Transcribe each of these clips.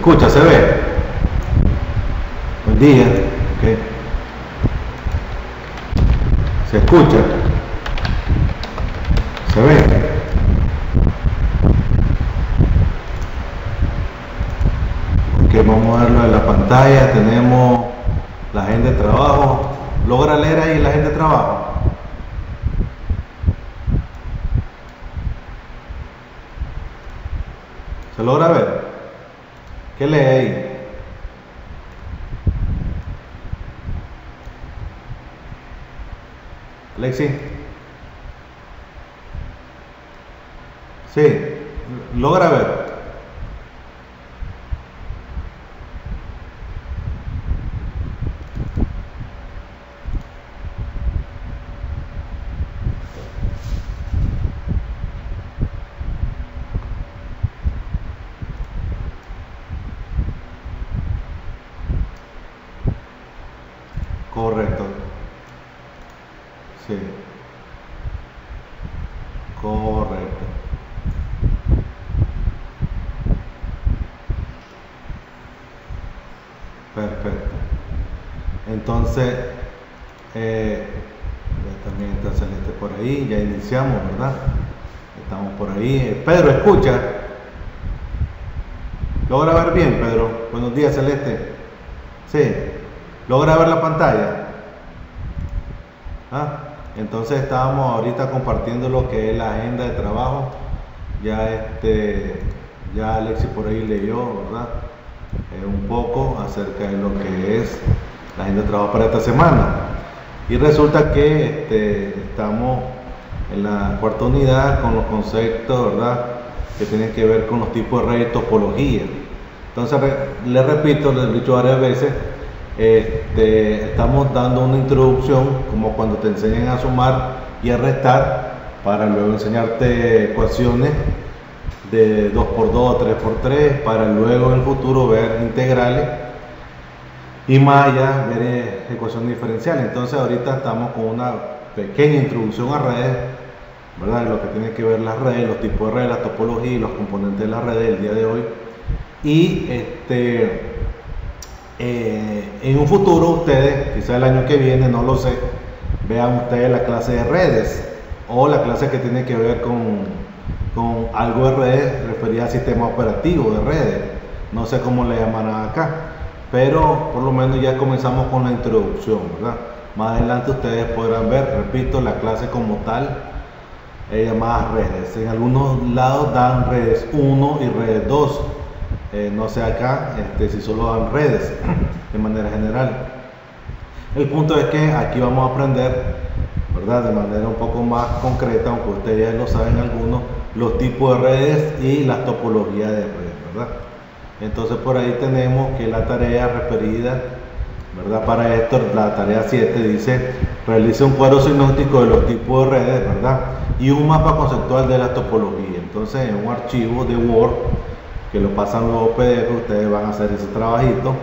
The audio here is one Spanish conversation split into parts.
escucha, se ve. Buen día. Okay. Se escucha. Se ve. Ok, vamos a verlo en la pantalla. Tenemos la agenda de trabajo. ¿Logra leer ahí la agenda de trabajo? ¿Se logra ver? ¿Qué lee ahí? Alexi. Sí, logra ver. Correcto. Sí. Correcto. Perfecto. Entonces, también está Celeste por ahí, ya iniciamos, ¿verdad? Estamos por ahí. Pedro, escucha. ¿Logra ver bien, Pedro? Buenos días, Celeste. Sí. ¿Logra ver la pantalla? ¿Ah? Entonces estábamos ahorita compartiendo lo que es la agenda de trabajo. Ya Alexi por ahí leyó, ¿verdad? Un poco acerca de lo que es la agenda de trabajo para esta semana. Y resulta que estamos en la cuarta unidad con los conceptos, ¿verdad?, que tienen que ver con los tipos de redes y topología. Entonces, les repito, les he dicho varias veces, estamos dando una introducción como cuando te enseñan a sumar y a restar, para luego enseñarte ecuaciones de 2×2, 3×3, para luego en el futuro ver integrales y más allá ver ecuaciones diferenciales. Entonces ahorita estamos con una pequeña introducción a redes, ¿verdad?, lo que tiene que ver las redes, los tipos de redes, la topología y los componentes de las redes el día de hoy. Y en un futuro ustedes, quizá el año que viene, no lo sé, vean ustedes la clase de redes o la clase que tiene que ver con algo de redes referida al sistema operativo de redes. No sé cómo le llamarán acá, pero por lo menos ya comenzamos con la introducción, ¿verdad? Más adelante ustedes podrán ver, repito, la clase como tal, llamadas redes. En algunos lados dan redes 1 y redes 2. No sé acá si solo dan redes de manera general. El punto es que aquí vamos a aprender, ¿verdad?, de manera un poco más concreta, aunque ustedes ya lo saben algunos, los tipos de redes y las topologías de redes, ¿verdad? Entonces por ahí tenemos que la tarea referida, ¿verdad?, para esto, la tarea 7 dice: realice un cuadro sinóptico de los tipos de redes, ¿verdad?, y un mapa conceptual de la topología. Entonces en un archivo de Word, que lo pasan luego PDF, ustedes van a hacer ese trabajito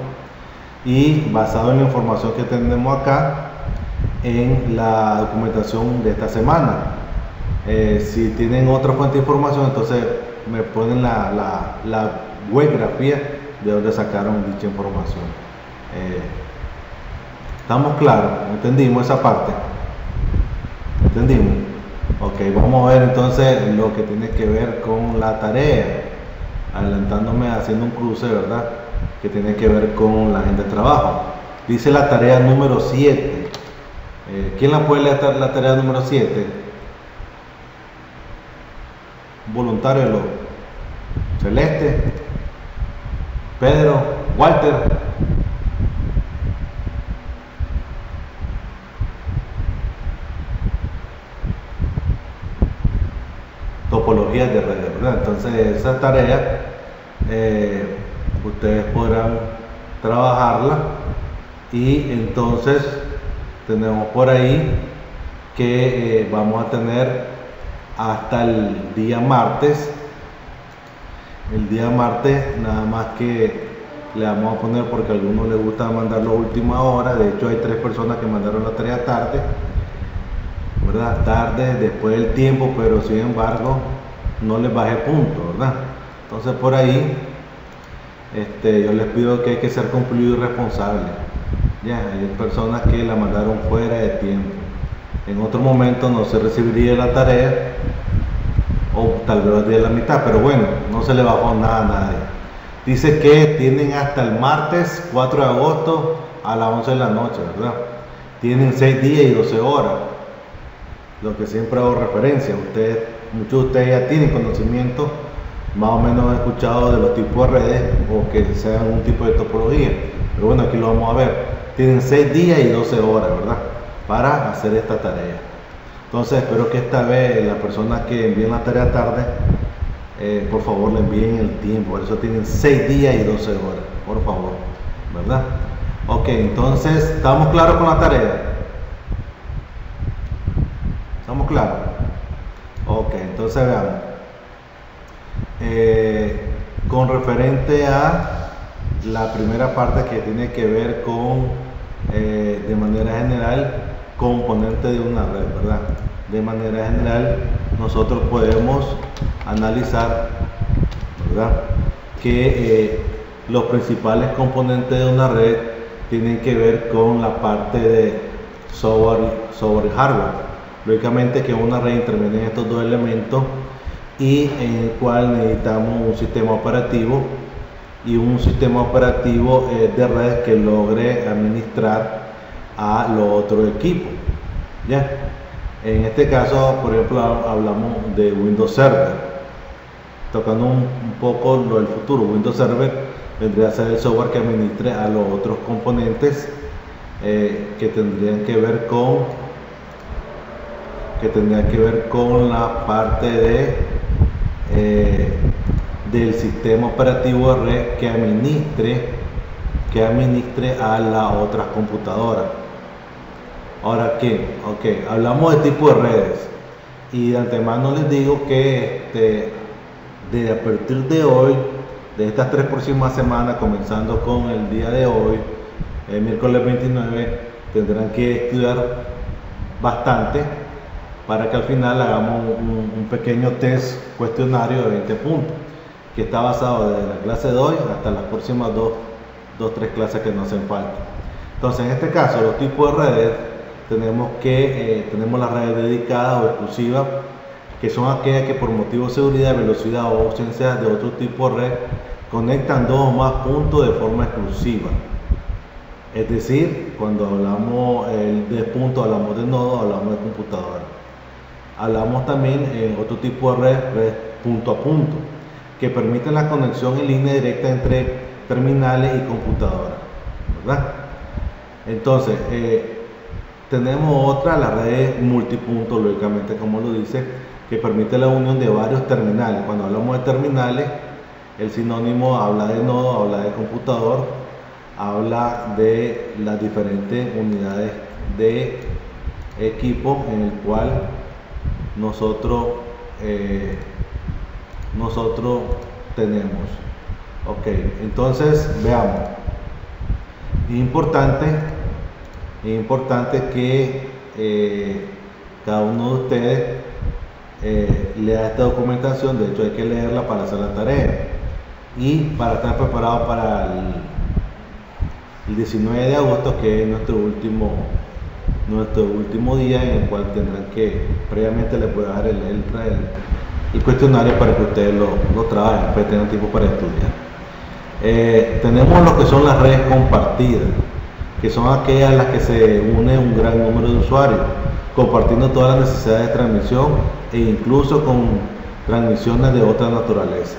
y basado en la información que tenemos acá en la documentación de esta semana. Si tienen otra fuente de información, entonces me ponen la webgrafía de donde sacaron dicha información. ¿Estamos claros? ¿Entendimos esa parte? ¿Entendimos? Ok, vamos a ver entonces lo que tiene que ver con la tarea, adelantándome, haciendo un cruce, ¿verdad?, que tiene que ver con la agenda de trabajo. Dice la tarea número 7. ¿Quién la puede leer, la tarea número 7? Voluntario, Celeste, Pedro, Walter. Topologías de redes, ¿verdad? Entonces esa tarea ustedes podrán trabajarla, y entonces tenemos por ahí que vamos a tener hasta el día martes. El día martes nada más que le vamos a poner, porque a algunos les gusta mandarlo a última hora. De hecho hay 3 personas que mandaron la tarea tarde, ¿verdad?, tarde, después del tiempo, pero sin embargo no les bajé punto, ¿verdad? Entonces por ahí yo les pido que hay que ser cumplido y responsable. Ya, hay personas que la mandaron fuera de tiempo. En otro momento no se recibiría la tarea, o tal vez de la mitad, pero bueno, no se le bajó nada a nadie. Dice que tienen hasta el martes 4 de agosto a las 11 de la noche, ¿verdad? Tienen 6 días y 12 horas, lo que siempre hago referencia. Muchos de ustedes ya tienen conocimiento, más o menos han escuchado de los tipos de redes o que sean un tipo de topología, pero bueno, aquí lo vamos a ver. Tienen 6 días y 12 horas, ¿verdad?, para hacer esta tarea. Entonces espero que esta vez la persona que envíen la tarea tarde, por favor le envíen el tiempo. Por eso tienen 6 días y 12 horas, por favor, ¿verdad? Ok, entonces, ¿estamos claros con la tarea? ¿Estamos claros? Ok, entonces veamos. Con referente a la primera parte que tiene que ver con, de manera general, componente de una red, ¿verdad? De manera general, nosotros podemos analizar, ¿verdad?, que los principales componentes de una red tienen que ver con la parte de software y hardware. Lógicamente que en una red intervienen estos dos elementos, y en el cual necesitamos un sistema operativo y un sistema operativo de red que logre administrar a los otros equipos. ¿Ya? En este caso, por ejemplo, hablamos de Windows Server. Tocando un poco lo del futuro, Windows Server vendría a ser el software que administre a los otros componentes que tendrían que ver con la parte del sistema operativo de red que administre a las otras computadoras. Ahora, ¿qué? Ok, hablamos de tipo de redes, y de antemano les digo que de a partir de hoy, de estas 3 próximas semanas, comenzando con el día de hoy, el miércoles 29, tendrán que estudiar bastante para que al final hagamos un pequeño test cuestionario de 20 puntos, que está basado desde la clase de hoy hasta las próximas 3 clases que nos hacen falta. Entonces, en este caso, los tipos de redes, tenemos las redes dedicadas o exclusivas, que son aquellas que por motivo de seguridad, velocidad o ausencia de otro tipo de red conectan 2 o más puntos de forma exclusiva. Es decir, cuando hablamos de puntos, hablamos de nodos, hablamos de computadora. Hablamos también en otro tipo de red punto a punto, que permiten la conexión en línea directa entre terminales y computadoras, ¿verdad? Entonces, tenemos otra, la red multipunto, lógicamente, como lo dice, que permite la unión de varios terminales. Cuando hablamos de terminales, el sinónimo habla de nodo, habla de computador, habla de las diferentes unidades de equipo en el cual nosotros tenemos. Ok, entonces veamos. Es importante que cada uno de ustedes lea esta documentación. De hecho, hay que leerla para hacer la tarea y para estar preparado para el 19 de agosto, que es nuestro último día, en el cual tendrán que, previamente les voy a dar el cuestionario para que ustedes lo trabajen, pues tengan tiempo para estudiar. Tenemos lo que son las redes compartidas, que son aquellas en las que se une un gran número de usuarios, compartiendo todas las necesidades de transmisión e incluso con transmisiones de otra naturaleza.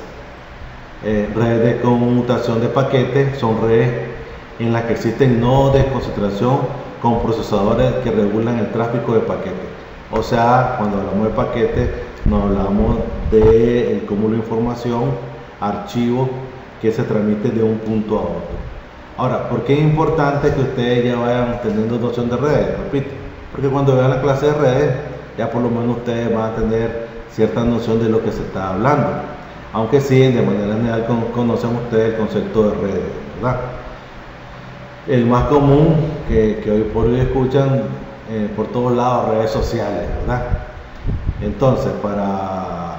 Redes de conmutación de paquetes son redes en las que existen nodos de concentración con procesadores que regulan el tráfico de paquetes. O sea, cuando hablamos de paquetes, nos hablamos del cúmulo de información, archivos que se transmiten de un punto a otro. Ahora, ¿por qué es importante que ustedes ya vayan teniendo noción de redes? Repito, porque cuando vean la clase de redes, ya por lo menos ustedes van a tener cierta noción de lo que se está hablando. Aunque sí, de manera general conocen ustedes el concepto de redes, ¿verdad? El más común que hoy por hoy escuchan por todos lados, redes sociales, ¿verdad? Entonces, para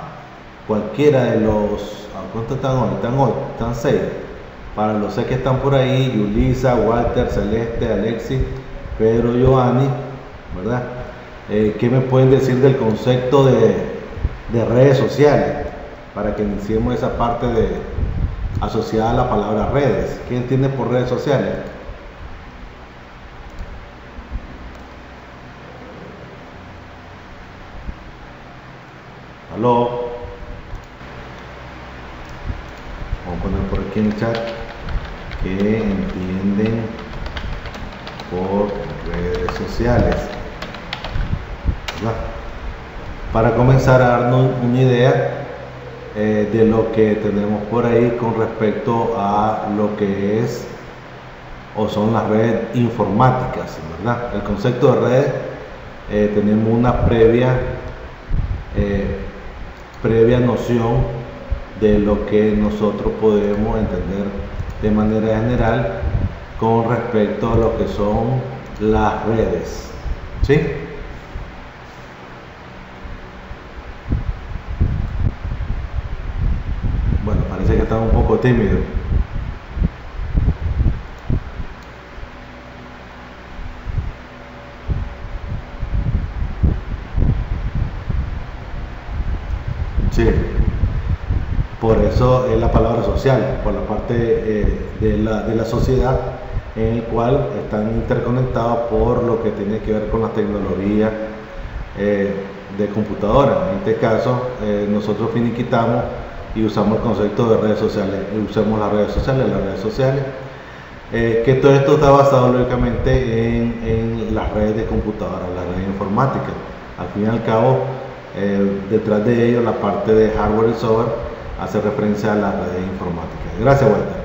cualquiera de los, ¿cuántos están hoy? Están 6. Para los que están por ahí, Yulisa, Walter, Celeste, Alexis, Pedro, Giovanni, ¿verdad? ¿Qué me pueden decir del concepto de redes sociales? Para que iniciemos esa parte asociada a la palabra redes. ¿Qué entiende por redes sociales? ¿Aló? Vamos a poner por aquí en el chat que entienden por redes sociales, ¿verdad? Para comenzar a darnos una idea de lo que tenemos por ahí con respecto a lo que es o son las redes informáticas, ¿verdad? El concepto de redes, tenemos una previa noción de lo que nosotros podemos entender de manera general con respecto a lo que son las redes, ¿sí? Bueno, parece que está un poco tímido. Sí, por eso es la palabra social, por la parte de la sociedad en el cual están interconectados por lo que tiene que ver con la tecnología de computadora. En este caso, nosotros finiquitamos y usamos el concepto de redes sociales, y usamos las redes sociales, que todo esto está basado lógicamente en las redes de computadora, las redes informáticas. Al fin y al cabo, detrás de ello la parte de hardware y software hace referencia a las redes informáticas. Gracias, Walter.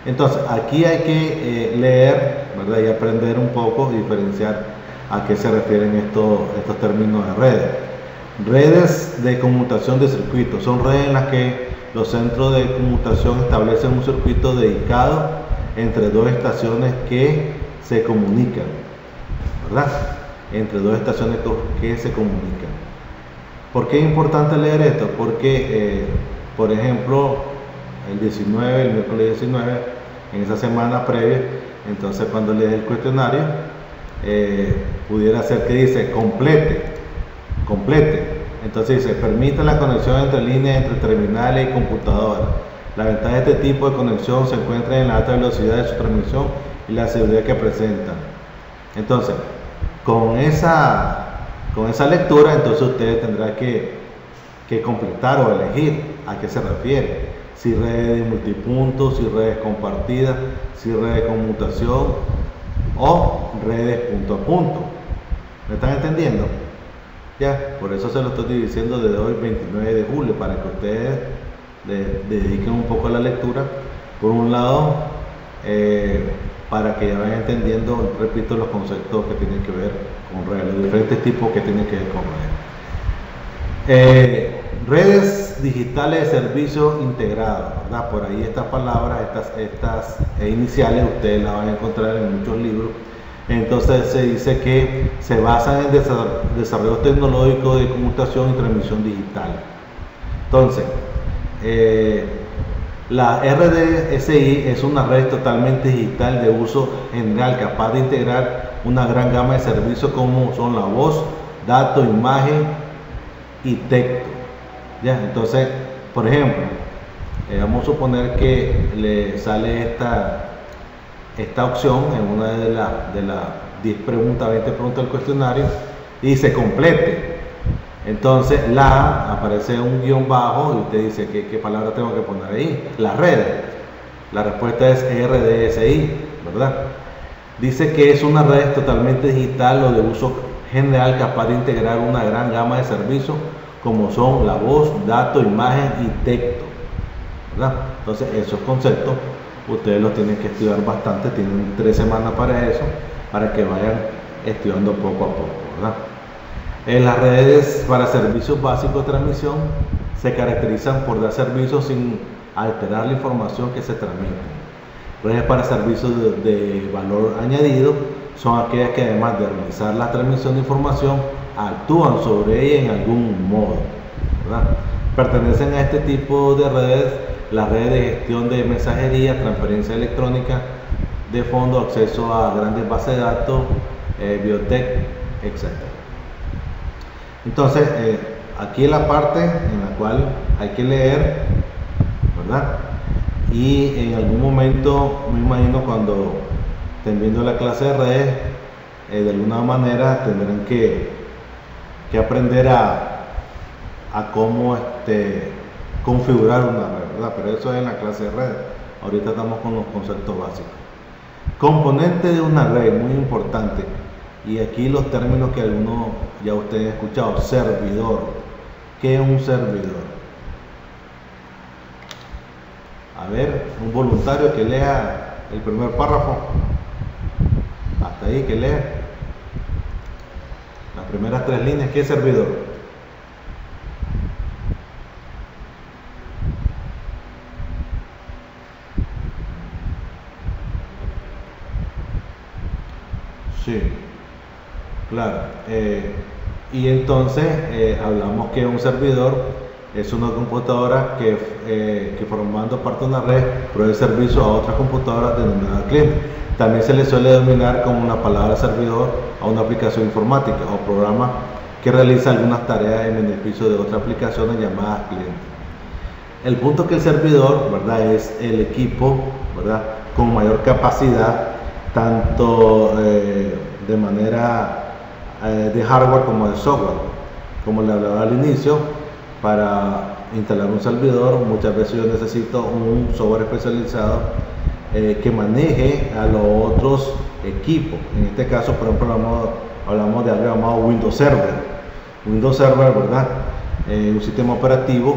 Entonces, aquí hay que leer, ¿verdad? Y aprender un poco, diferenciar a qué se refieren estos términos de redes. Redes de conmutación de circuitos son redes en las que los centros de conmutación establecen un circuito dedicado entre dos estaciones que se comunican, ¿verdad? Entre dos estaciones que se comunican. ¿Por qué es importante leer esto? Porque, por ejemplo, el miércoles 19, en esa semana previa, entonces cuando lees el cuestionario, pudiera ser que dice complete. Entonces dice, permite la conexión entre líneas, entre terminales y computadoras. La ventaja de este tipo de conexión se encuentra en la alta velocidad de su transmisión y la seguridad que presenta. Entonces, con esa lectura, entonces ustedes tendrán que completar o elegir a qué se refiere. Si redes de multipuntos, si redes compartidas, si redes de conmutación o redes punto a punto. ¿Me están entendiendo? Ya, por eso se lo estoy diciendo desde hoy 29 de julio, para que ustedes le dediquen un poco a la lectura. Por un lado, para que ya vayan entendiendo, repito, los conceptos que tienen que ver con redes, los diferentes tipos que tienen que ver con redes. Redes digitales de servicio integrado, ¿verdad? Por ahí estas palabras, estas iniciales, ustedes las van a encontrar en muchos libros. Entonces se dice que se basan en desarrollo tecnológico de conmutación y transmisión digital. Entonces, la RDSI es una red totalmente digital de uso general, capaz de integrar una gran gama de servicios como son la voz, datos, imagen y texto. ¿Ya? Entonces, por ejemplo, vamos a suponer que le sale esta opción en una de las 10 preguntas, 20 preguntas del cuestionario, y dice complete. Entonces aparece un guión bajo y usted dice ¿qué palabra tengo que poner ahí? Las redes. La respuesta es RDSI, ¿verdad? Dice que es una red totalmente digital o de uso general capaz de integrar una gran gama de servicios como son la voz, datos, imagen y texto, ¿verdad? Entonces esos conceptos ustedes los tienen que estudiar bastante, tienen 3 semanas para eso, para que vayan estudiando poco a poco, ¿verdad? Las redes para servicios básicos de transmisión se caracterizan por dar servicios sin alterar la información que se transmite. Redes para servicios de valor añadido son aquellas que además de realizar la transmisión de información, actúan sobre ella en algún modo, ¿verdad? Pertenecen a este tipo de redes las redes de gestión de mensajería, transferencia electrónica de fondo, acceso a grandes bases de datos, biotech, etc. Entonces, aquí es la parte en la cual hay que leer, ¿verdad? Y en algún momento, me imagino, cuando estén viendo la clase de redes, de alguna manera tendrán que aprender a cómo configurar una red, ¿verdad? Pero eso es en la clase de redes. Ahorita estamos con los conceptos básicos. Componente de una red, muy importante. Y aquí los términos que algunos ya ustedes han escuchado. Servidor. ¿Qué es un servidor? A ver, un voluntario que lea el primer párrafo. Hasta ahí, que lea las primeras 3 líneas. ¿Qué es servidor? Sí, claro. Y entonces hablamos que un servidor es una computadora que formando parte de una red provee servicio a otras computadoras denominadas cliente. También se le suele denominar como una palabra servidor a una aplicación informática o programa que realiza algunas tareas en beneficio de otras aplicaciones llamadas clientes. El punto es que el servidor, ¿verdad?, es el equipo, ¿verdad?, con mayor capacidad, tanto de manera de hardware como de software. Como le hablaba al inicio, para instalar un servidor muchas veces yo necesito un software especializado que maneje a los otros equipos. En este caso, por ejemplo, hablamos de algo llamado Windows Server. Windows Server, ¿verdad?, un sistema operativo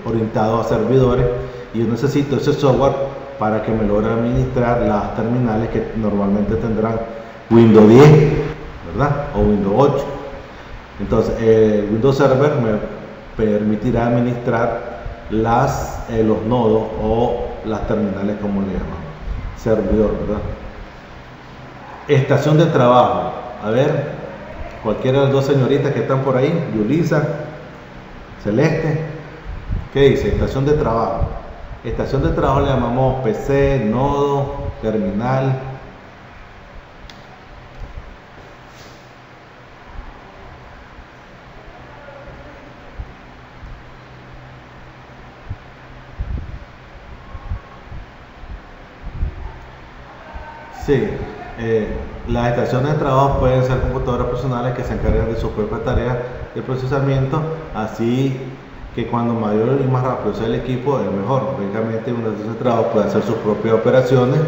orientado a servidores, y yo necesito ese software para que me logre administrar las terminales que normalmente tendrán Windows 10, ¿verdad?, o Windows 8. Entonces, Windows Server me permitirá administrar los nodos o las terminales, como le llaman, servidor, ¿verdad? Estación de trabajo. A ver, cualquiera de las dos señoritas que están por ahí, Yulisa, Celeste, ¿qué dice? Estación de trabajo. Estación de trabajo le llamamos PC, nodo, terminal. Sí, las estaciones de trabajo pueden ser computadoras personales que se encargan de sus propias tareas de procesamiento, así que cuando mayor y más rápido sea el equipo, es mejor. Lógicamente, una estación de trabajo puede hacer sus propias operaciones,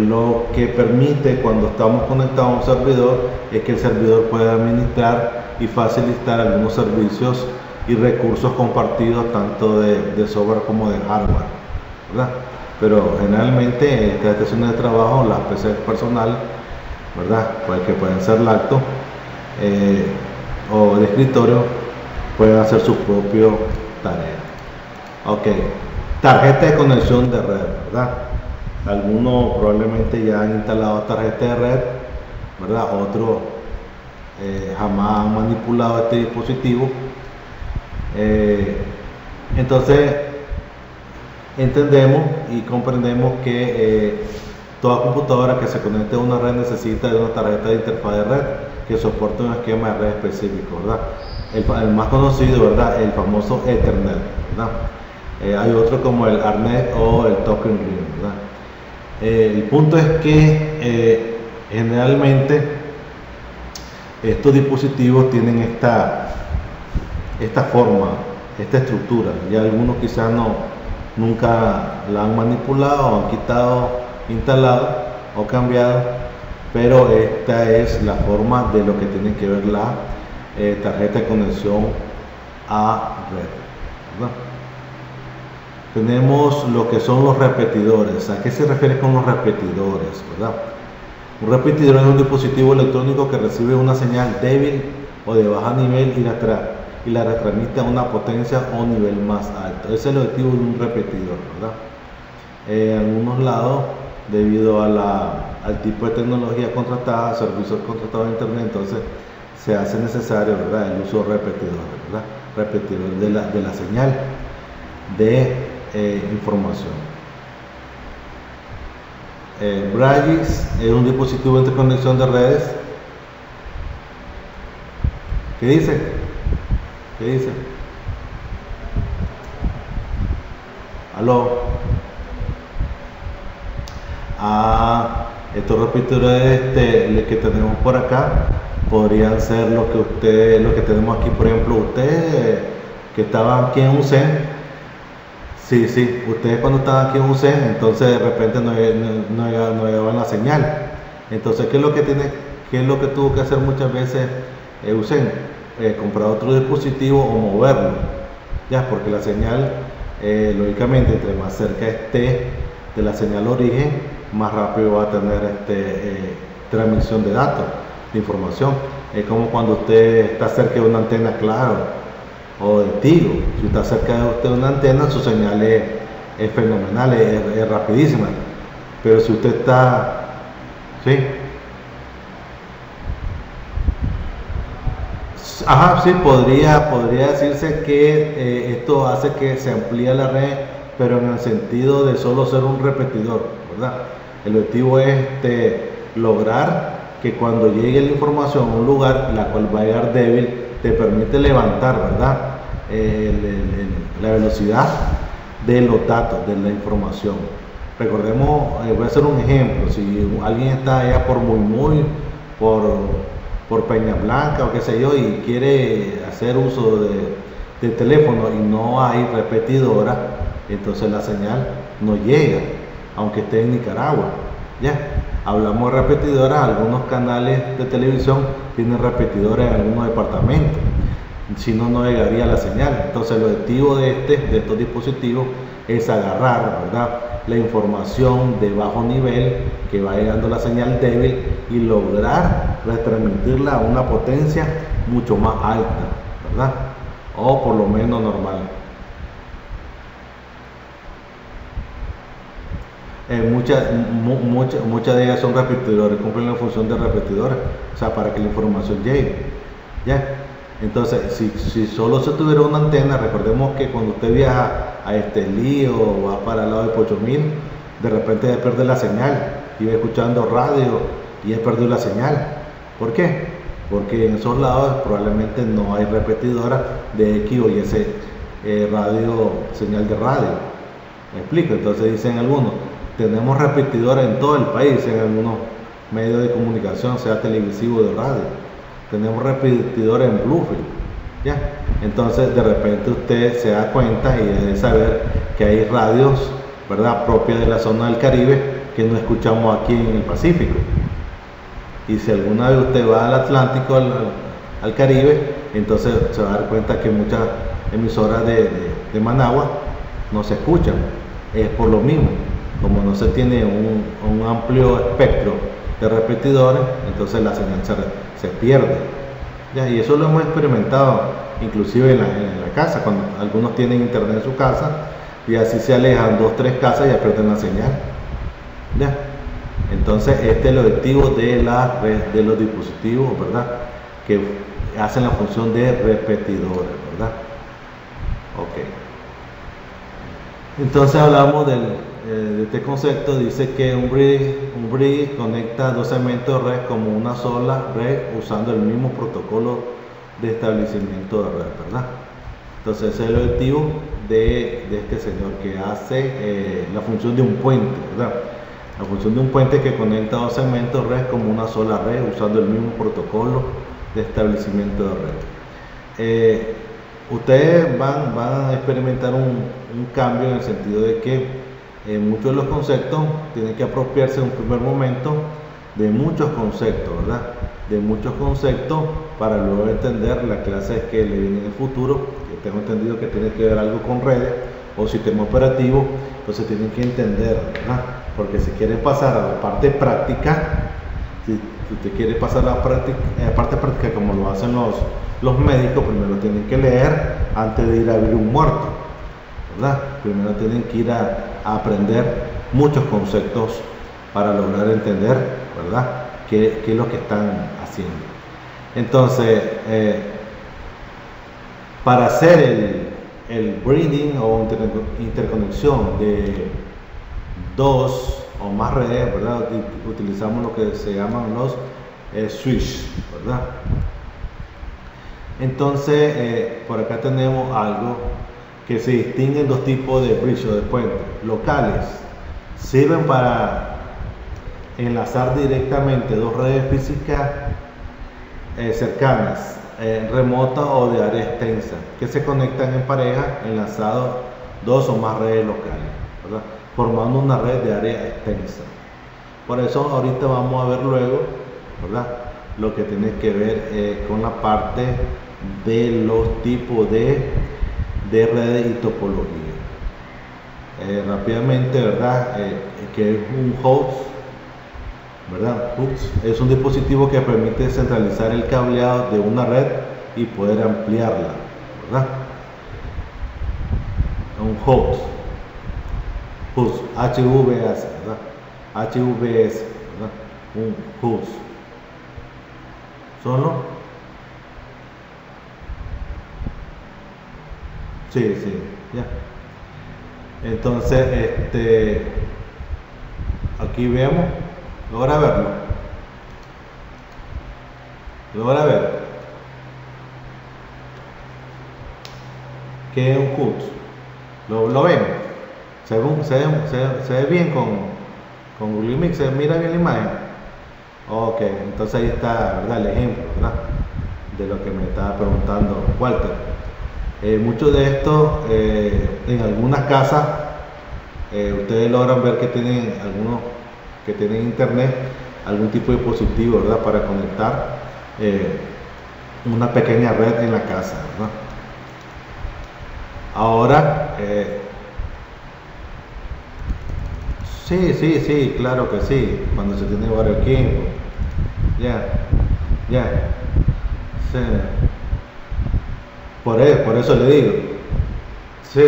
lo que permite, cuando estamos conectados a un servidor, es que el servidor pueda administrar y facilitar algunos servicios y recursos compartidos, tanto de software como de hardware, ¿verdad? Pero generalmente estas estaciones de trabajo, las PC personales, ¿verdad?, pues, que pueden ser lacto o de escritorio, pueden hacer su propio tarea. Ok, tarjeta de conexión de red, ¿verdad? Algunos probablemente ya han instalado tarjeta de red, ¿verdad? Otros jamás han manipulado este dispositivo. Entonces, entendemos y comprendemos que toda computadora que se conecte a una red necesita de una tarjeta de interfaz de red que soporte un esquema de red específico, ¿verdad? El más conocido, ¿verdad?, el famoso Ethernet, ¿verdad? Hay otro como el ARNet o el Token Ring, ¿verdad? El punto es que generalmente estos dispositivos tienen esta forma, esta estructura. Ya algunos quizás nunca la han manipulado, o han quitado, instalado o cambiado, pero esta es la forma de lo que tiene que ver la tarjeta de conexión a red, ¿verdad? Tenemos lo que son los repetidores. ¿A qué se refiere con los repetidores, verdad? Un repetidor es un dispositivo electrónico que recibe una señal débil o de bajo nivel y la retransmite a una potencia o nivel más alto. Ese es el objetivo de un repetidor, ¿verdad? En algunos lados, debido al tipo de tecnología contratada, servicios contratados en internet, entonces se hace necesario, ¿verdad?, el uso de repetidores, ¿verdad? Repetidor de la señal de información. Bragis es un dispositivo de interconexión de redes. ¿Qué dice? ¿Qué dice? ¿Aló? Estos repetidores que tenemos por acá podrían ser lo que tenemos aquí. Por ejemplo, ustedes que estaban aquí en UCEN, sí, ustedes cuando estaban aquí en UCEN, entonces de repente no llegaban la señal. Entonces, ¿qué es lo que tuvo que hacer muchas veces UCEN? Comprar otro dispositivo o moverlo, ya, porque la señal, lógicamente, entre más cerca esté de la señal origen, más rápido va a tener transmisión de datos, de información. Es como cuando usted está cerca de una antena Claro o de Tigo. Si está cerca de usted de una antena, su señal es fenomenal, es rapidísima. Pero si usted está, ¿sí? Sí, podría decirse que esto hace que se amplíe la red, pero en el sentido de solo ser un repetidor, ¿verdad? El objetivo es lograr que cuando llegue la información a un lugar, la cual va a llegar débil, te permite levantar, ¿verdad? La velocidad de los datos, de la información. Recordemos, voy a hacer un ejemplo. Si alguien está allá por por Peña Blanca o qué sé yo, y quiere hacer uso de teléfono y no hay repetidora, entonces la señal no llega, aunque esté en Nicaragua. Ya, hablamos de repetidoras, algunos canales de televisión tienen repetidores en algunos departamentos, si no, no llegaría la señal. Entonces el objetivo de estos dispositivos es agarrar, ¿verdad?, la información de bajo nivel que va llegando la señal débil y lograr retransmitirla a una potencia mucho más alta, ¿verdad?, o por lo menos normal. Muchas de ellas son repetidores, cumplen la función de repetidores, o sea, para que la información llegue, ¿ya? Entonces, si solo se tuviera una antena, recordemos que cuando usted viaja a Estelí o va para el lado de Pochomil, de repente ya pierde la señal, y va escuchando radio y ya perdió la señal. ¿Por qué? Porque en esos lados probablemente no hay repetidora de X o Y radio, señal de radio. ¿Me explico? Entonces dicen algunos, tenemos repetidora en todo el país, en algunos medios de comunicación, sea televisivo o de radio. Tenemos repetidores en Bluefield, ¿ya? Entonces de repente usted se da cuenta y debe saber que hay radios, ¿verdad?, propias de la zona del Caribe que no escuchamos aquí en el Pacífico. Y si alguna vez usted va al Atlántico, al Caribe, entonces se va a dar cuenta que muchas emisoras de Managua no se escuchan. Es por lo mismo, como no se tiene un amplio espectro de repetidores, entonces la señal se pierde, ¿ya? Y eso lo hemos experimentado inclusive en la casa, cuando algunos tienen internet en su casa y así se alejan 2 o 3 casas y ya pierden la señal, ¿ya? Entonces este es el objetivo de la red, de los dispositivos, ¿verdad?, que hacen la función de repetidores, ¿verdad? Ok. Entonces hablamos de este concepto. Dice que un bridge conecta 2 segmentos de red como una sola red usando el mismo protocolo de establecimiento de red, ¿verdad? Entonces ese es el objetivo de este señor, que hace la función de un puente, ¿verdad? La función de un puente que conecta 2 segmentos de red como una sola red usando el mismo protocolo de establecimiento de red. Ustedes van a experimentar un cambio en el sentido de que muchos de los conceptos tienen que apropiarse en un primer momento de muchos conceptos, ¿verdad? De muchos conceptos para luego entender las clases que le vienen en el futuro, que tengo entendido que tiene que ver algo con redes o sistema operativo, entonces tienen que entender, ¿verdad? Porque si quieren pasar a la parte práctica, si usted quiere pasar a la parte práctica como lo hacen los médicos, primero tienen que leer antes de ir a abrir un muerto, ¿verdad? Primero tienen que ir a aprender muchos conceptos para lograr entender, ¿verdad?, qué es lo que están haciendo. Entonces, para hacer el breeding o interconexión de dos o más redes, ¿verdad? Utilizamos lo que se llaman los switch, ¿verdad? Entonces, por acá tenemos algo que se distinguen dos tipos de bridge o de puentes. Locales sirven para enlazar directamente dos redes físicas cercanas, remotas o de área extensa, que se conectan en pareja, enlazados dos o más redes locales, ¿verdad? Formando una red de área extensa. Por eso ahorita vamos a ver luego, ¿verdad?, lo que tiene que ver con la parte de los tipos de redes y topología. Rápidamente, ¿verdad?, que es un host, ¿verdad? Es un dispositivo que permite centralizar el cableado de una red y poder ampliarla, ¿verdad? Un host, HVS, ¿verdad? HVS, ¿verdad? Un host. ¿Solo? Sí, ya. Entonces, aquí vemos, logra verlo, logra ver que es un CUT, lo ven, se ve bien con Google Mix, se mira bien la imagen. Ok, entonces ahí está, ¿verdad?, el ejemplo, ¿verdad?, de lo que me estaba preguntando Walter. Muchos de estos, en algunas casas, ustedes logran ver que tienen algunos que tienen internet, algún tipo de dispositivo, ¿verdad?, para conectar una pequeña red en la casa, ¿verdad? Ahora, sí, claro que sí, cuando se tiene varios equipos, ya, sí. Por eso le digo, sí,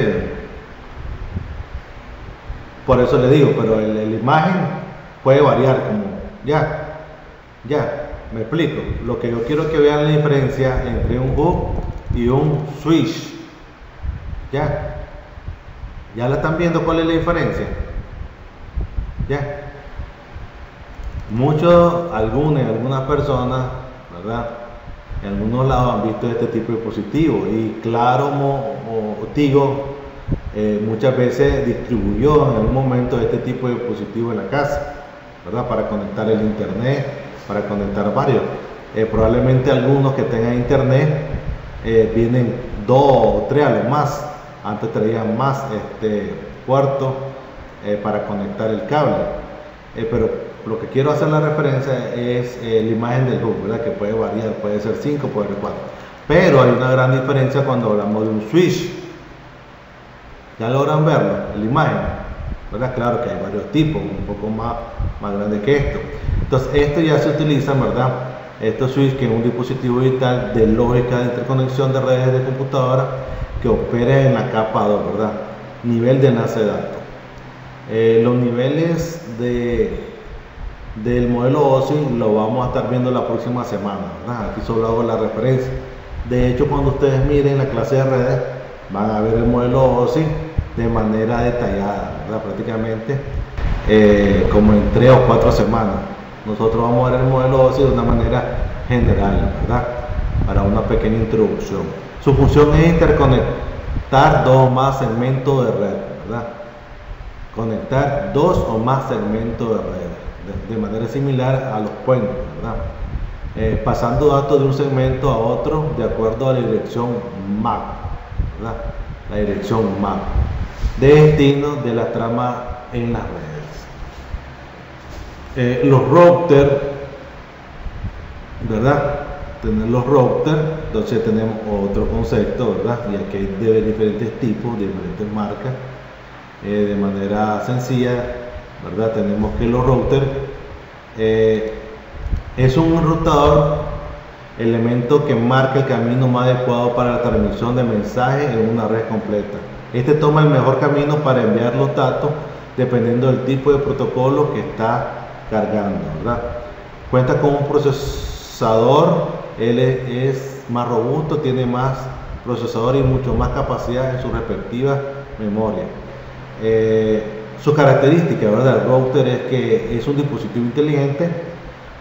por eso le digo, pero la imagen puede variar, como, ya, me explico. Lo que yo quiero que vean la diferencia entre un hub y un switch, ya la están viendo cuál es la diferencia, ya. Algunas personas, ¿verdad?, en algunos lados han visto este tipo de dispositivos, y claro, Tigo muchas veces distribuyó en algún momento este tipo de dispositivos en la casa, ¿verdad?, para conectar el internet, para conectar varios. Probablemente algunos que tengan internet vienen 2 o 3 a lo más. Antes traían más puertos para conectar el cable, pero lo que quiero hacer la referencia es la imagen del hub, ¿verdad?, que puede variar, puede ser 5, puede ser 4, pero hay una gran diferencia cuando hablamos de un switch. Ya logran verlo en la imagen, ¿verdad? Claro que hay varios tipos, un poco más grande que esto. Entonces esto ya se utiliza, ¿verdad?, estos switch, que es un dispositivo digital de lógica de interconexión de redes de computadora que opera en la capa 2, ¿verdad?, nivel de enlace de datos. Los niveles del modelo OSI lo vamos a estar viendo la próxima semana, ¿verdad? Aquí solo hago la referencia. De hecho, cuando ustedes miren la clase de redes, van a ver el modelo OSI de manera detallada, ¿verdad?, prácticamente como en 3 o 4 semanas. Nosotros vamos a ver el modelo OSI de una manera general, ¿verdad?, para una pequeña introducción. Su función es interconectar 2 o más segmentos de red, ¿verdad? Conectar 2 o más segmentos de red de manera similar a los puentes, ¿verdad?, pasando datos de un segmento a otro de acuerdo a la dirección MAC, ¿verdad?, la dirección MAC de destino de la trama en las redes. Los routers, ¿verdad?, los routers, entonces tenemos otro concepto, ¿verdad?, y aquí hay de diferentes tipos, de diferentes marcas. De manera sencilla, ¿verdad?, tenemos que los routers es un enrutador, elemento que marca el camino más adecuado para la transmisión de mensajes en una red completa. Este toma el mejor camino para enviar los datos dependiendo del tipo de protocolo que está cargando, ¿verdad? Cuenta con un procesador, él es más robusto, tiene más procesador y mucho más capacidad en su respectiva memoria. Su característica, ¿verdad?, del router es que es un dispositivo inteligente,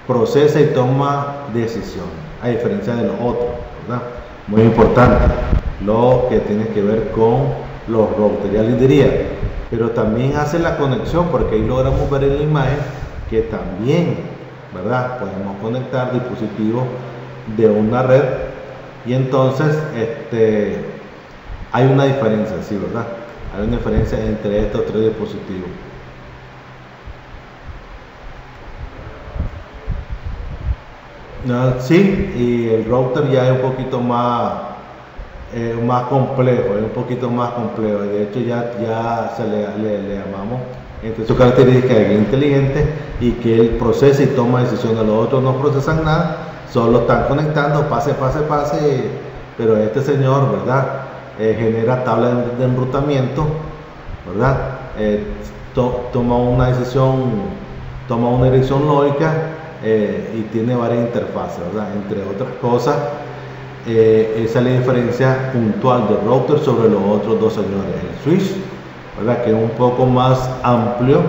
procesa y toma decisiones, a diferencia de los otros, ¿verdad? Muy importante, lo que tiene que ver con los routers, ya les diría, pero también hace la conexión, porque ahí logramos ver en la imagen que también, ¿verdad?, podemos conectar dispositivos de una red, y entonces hay una diferencia, sí, ¿verdad? Hay una diferencia entre estos tres dispositivos. Sí, y el router ya es un poquito más complejo, es un poquito más complejo. De hecho, ya se le llamamos entre sus características que es inteligente y que él procesa y toma decisiones. Los otros no procesan nada, solo están conectando, pase, pero este señor, ¿verdad?, genera tablas de enrutamiento, ¿verdad? Toma una decisión, toma una dirección lógica y tiene varias interfaces, ¿verdad? Entre otras cosas, esa es la diferencia puntual del router sobre los otros dos señores. El switch, ¿verdad?, que es un poco más amplio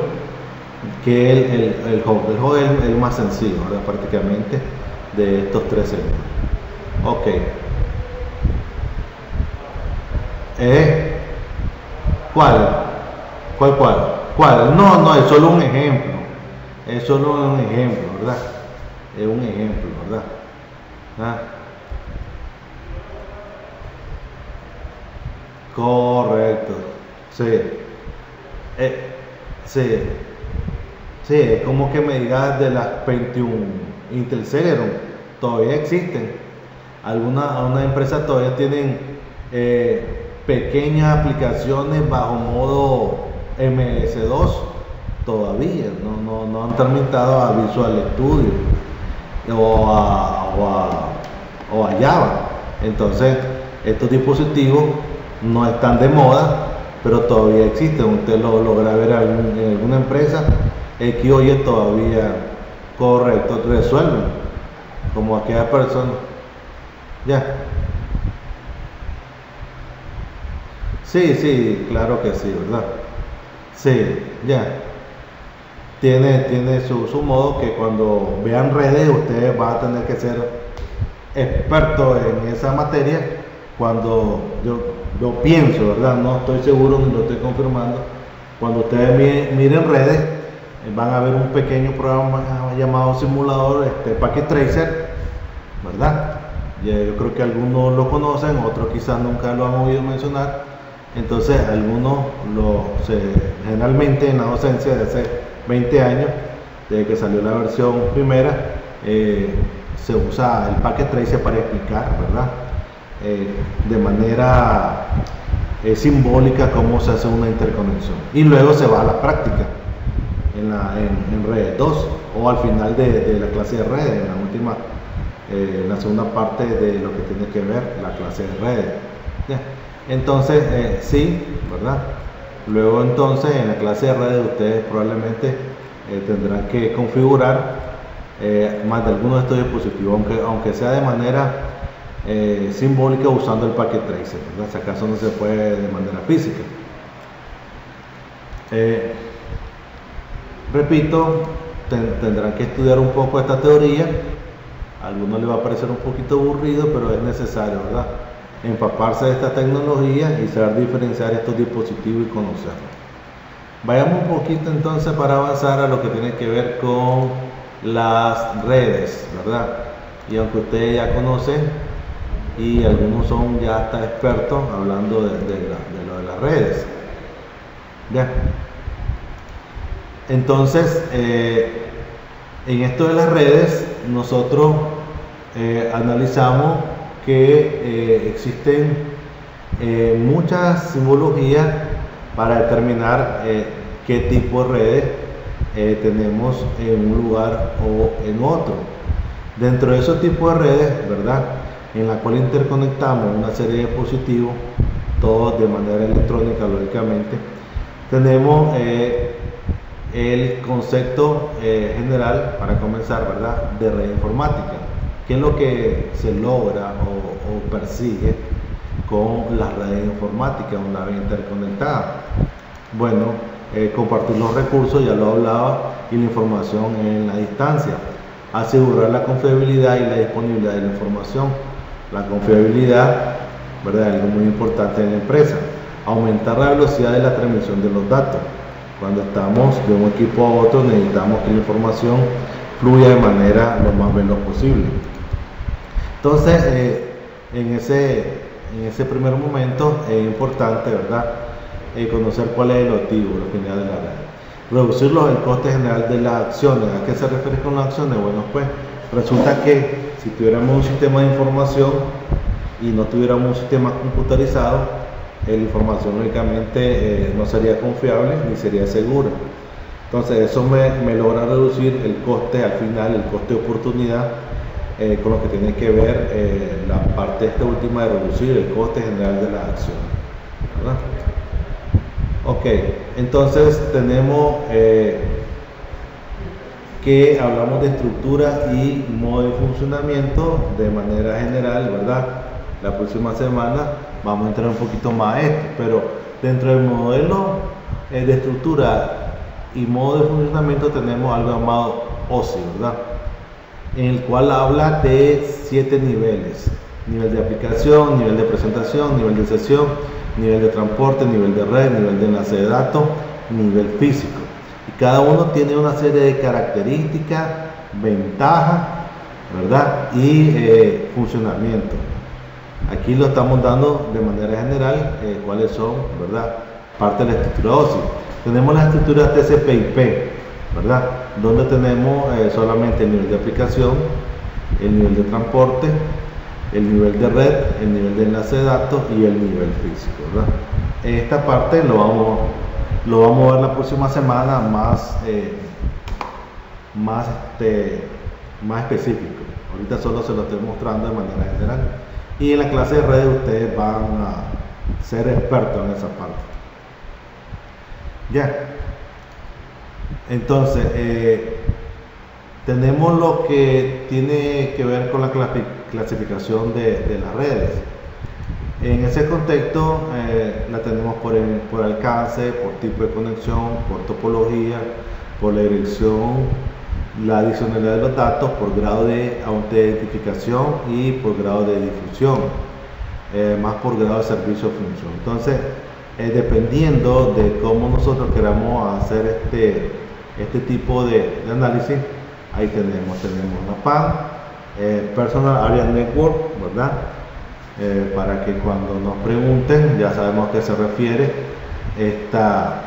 que el hub. El hub es el más sencillo, ¿verdad?, prácticamente de estos tres señores. Ok. ¿Cuál? No, es solo un ejemplo. Es solo un ejemplo, ¿verdad? Es un ejemplo, ¿verdad? ¿Ah? Correcto. Sí. Sí. Sí, es como que me digas de las 21 Intel Celeron, todavía existen. Algunas empresas todavía tienen pequeñas aplicaciones bajo modo MS2 todavía, no han terminado a Visual Studio o a Java. Entonces estos dispositivos no están de moda, pero todavía existen. Usted lo logra ver en alguna empresa que hoy todavía, correcto, resuelven como aquella persona. Ya. Sí, claro que sí, ¿verdad? Sí, ya. Tiene su modo que cuando vean redes ustedes van a tener que ser expertos en esa materia. Cuando yo pienso, ¿verdad? No estoy seguro, ni lo estoy confirmando. Cuando ustedes miren redes, van a ver un pequeño programa llamado simulador, Packet Tracer, ¿verdad? Yo creo que algunos lo conocen, otros quizás nunca lo han oído mencionar. Entonces algunos generalmente en la docencia de hace 20 años, desde que salió la versión primera, se usa el Packet Tracer para explicar, ¿verdad?, de manera simbólica cómo se hace una interconexión, y luego se va a la práctica en redes 2 o al final de la clase de redes, en la última, la segunda parte de lo que tiene que ver la clase de redes. ¿Ya? Entonces, sí, ¿verdad? Luego entonces en la clase de redes ustedes probablemente tendrán que configurar más de algunos de estos dispositivos, aunque sea de manera simbólica usando el Packet Tracer, ¿verdad? Si acaso no se puede de manera física. Repito, tendrán que estudiar un poco esta teoría. A algunos les va a parecer un poquito aburrido, pero es necesario, ¿verdad?, empaparse de esta tecnología y saber diferenciar estos dispositivos y conocerlos. Vayamos un poquito entonces para avanzar a lo que tiene que ver con las redes, ¿verdad? Y aunque ustedes ya conocen y algunos son ya hasta expertos hablando de lo de las redes. ¿Ya? Entonces, en esto de las redes, nosotros analizamos que existen muchas simbologías para determinar qué tipo de redes tenemos en un lugar o en otro. Dentro de esos tipos de redes, ¿verdad?, en la cual interconectamos una serie de dispositivos, todos de manera electrónica, lógicamente, tenemos el concepto general, para comenzar, ¿verdad?, de red informática. ¿Qué es lo que se logra o persigue con las redes informáticas una vez interconectadas. Bueno, compartir los recursos, ya lo hablaba, y la información en la distancia. Asegurar la confiabilidad y la disponibilidad de la información. La confiabilidad, ¿verdad?, es algo muy importante en la empresa. Aumentar la velocidad de la transmisión de los datos. Cuando estamos de un equipo a otro, necesitamos que la información fluya de manera lo más veloz posible. Entonces, en ese primer momento es importante, ¿verdad?, conocer cuál es el objetivo, la finalidad de la red. Reducir el coste general de las acciones. ¿A qué se refiere con las acciones? Bueno, pues resulta que si tuviéramos un sistema de información y no tuviéramos un sistema computarizado, la información lógicamente no sería confiable ni sería segura. Entonces eso me logra reducir el coste al final, el coste de oportunidad, con lo que tiene que ver la parte esta última de reducir el coste general de las acciones, ¿verdad? Ok, entonces tenemos que hablamos de estructura y modo de funcionamiento de manera general, ¿verdad? La próxima semana vamos a entrar un poquito más a esto, pero dentro del modelo de estructura y modo de funcionamiento tenemos algo llamado OSI, ¿verdad?, en el cual habla de 7 niveles: nivel de aplicación, nivel de presentación, nivel de sesión, nivel de transporte, nivel de red, nivel de enlace de datos, nivel físico. Y cada uno tiene una serie de características, ventajas, ¿verdad?, y funcionamiento. Aquí lo estamos dando de manera general, cuáles son, ¿verdad?, parte de la estructura OSI. Tenemos la estructura TCP/IP, ¿verdad?, donde tenemos solamente el nivel de aplicación, el nivel de transporte, el nivel de red, el nivel de enlace de datos y el nivel físico, ¿verdad? Esta parte lo vamos a ver la próxima semana más específico. Ahorita solo se lo estoy mostrando de manera general. Y en la clase de redes ustedes van a ser expertos en esa parte. Ya. Entonces, tenemos lo que tiene que ver con la clasificación de las redes. En ese contexto la tenemos por alcance, por tipo de conexión, por topología, por la dirección, la adicionalidad de los datos, por grado de autentificación y por grado de difusión, más por grado de servicio o función. Entonces, dependiendo de cómo nosotros queramos hacer este tipo de análisis, ahí tenemos la PAN, Personal Area Network, ¿verdad? Para que cuando nos pregunten ya sabemos a qué se refiere esta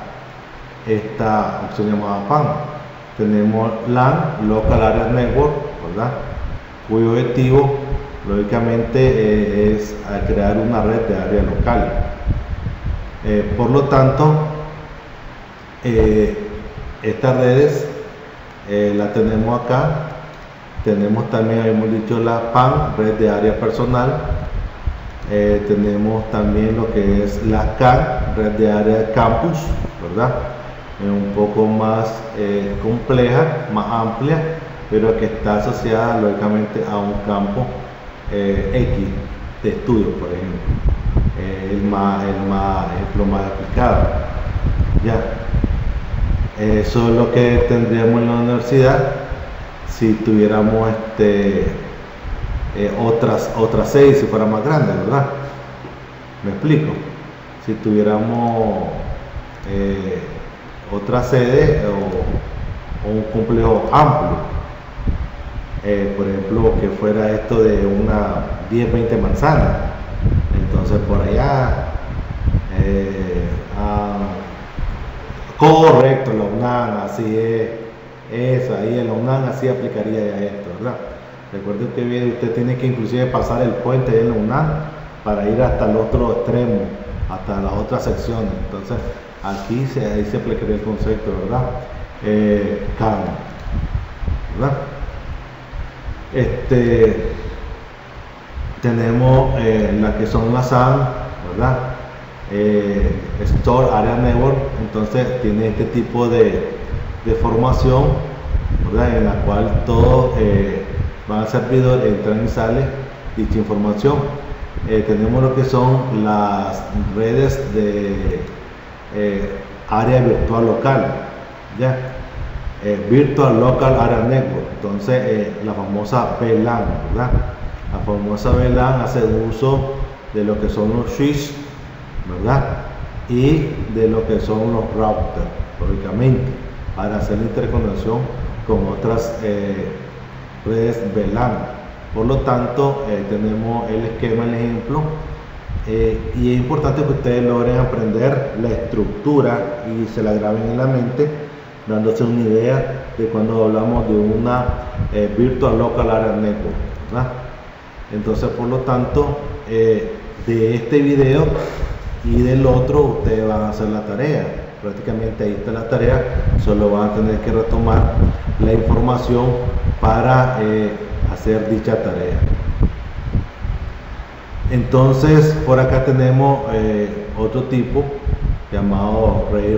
opción llamada PAN. Tenemos LAN, Local Area Network, ¿verdad?, cuyo objetivo lógicamente es crear una red de área local. Por lo tanto, estas redes la tenemos acá. Tenemos también, habíamos dicho, la PAN, red de área personal. Tenemos también lo que es la CAN, red de área de campus, ¿verdad?, un poco más compleja, más amplia, pero que está asociada lógicamente a un campo X de estudio, por ejemplo, el ejemplo más aplicado. Ya, eso es lo que tendríamos en la universidad si tuviéramos otras sedes, si fuera más grande, ¿verdad? ¿Me explico? Si tuviéramos otra sede o un complejo amplio, por ejemplo, que fuera esto de una 10-20 manzanas, entonces por allá correcto, la UNAM, así es, eso, ahí en la UNAM así aplicaría ya esto, ¿verdad? Recuerde que usted tiene que inclusive pasar el puente de la UNAM para ir hasta el otro extremo, hasta las otras secciones. Entonces aquí ahí se aplicaría el concepto, ¿verdad? CAN, ¿verdad? Tenemos la que son las SAN, ¿verdad? Store Area Network. Entonces tiene este tipo de formación, ¿verdad?, en la cual todo va al servidor, entra y sale dicha información. tenemos lo que son las redes de área virtual local, ¿ya? Virtual Local Area Network. Entonces, la famosa VLAN, ¿verdad? La famosa VLAN hace uso de lo que son los switches, ¿verdad? Y de lo que son los routers, lógicamente, para hacer la interconexión con otras redes VLAN. Por lo tanto, tenemos el esquema, el ejemplo, y es importante que ustedes logren aprender la estructura y se la graben en la mente, dándose una idea de cuando hablamos de una Virtual Local Area Network, ¿verdad? Entonces, por lo tanto, de este video y del otro ustedes van a hacer la tarea. Prácticamente ahí está la tarea, solo van a tener que retomar la información para hacer dicha tarea. Entonces, por acá tenemos otro tipo llamado red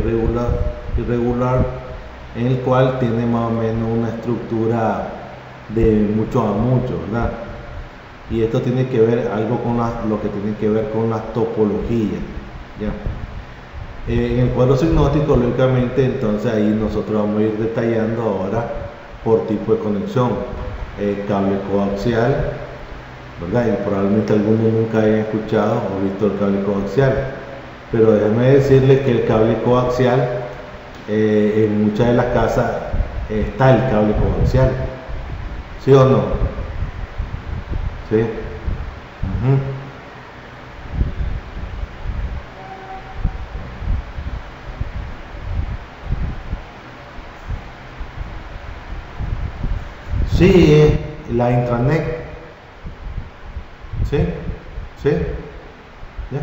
irregular, en el cual tiene más o menos una estructura de mucho a mucho, ¿verdad? Y esto tiene que ver algo con lo que tiene que ver con las topologías, ¿ya? En el cuadro sinóptico, lógicamente, entonces ahí nosotros vamos a ir detallando ahora por tipo de conexión, cable coaxial, ¿verdad? Y probablemente algunos nunca hayan escuchado o visto el cable coaxial, pero déjenme decirles que el cable coaxial, en muchas de las casas está el cable coaxial, ¿sí o no? ¿Sí? Sí, la intranet. Sí, sí, ya.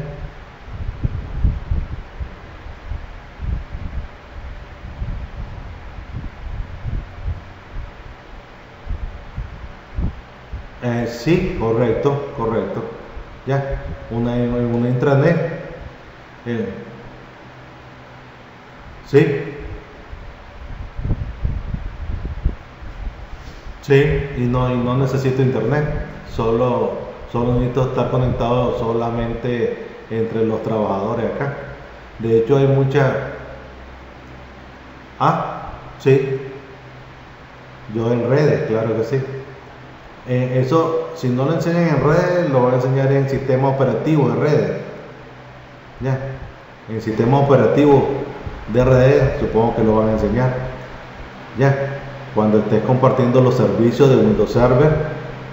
Sí, correcto, correcto. Ya, una intranet. Sí, sí, y no necesito internet. Solo necesito estar conectado solamente entre los trabajadores acá. De hecho, hay mucha. Sí, yo en redes, claro que sí. Eso, si no lo enseñan en redes, lo voy a enseñar en sistema operativo de redes. Ya, en sistema operativo de redes, supongo que lo van a enseñar. Ya, cuando estés compartiendo los servicios de Windows Server,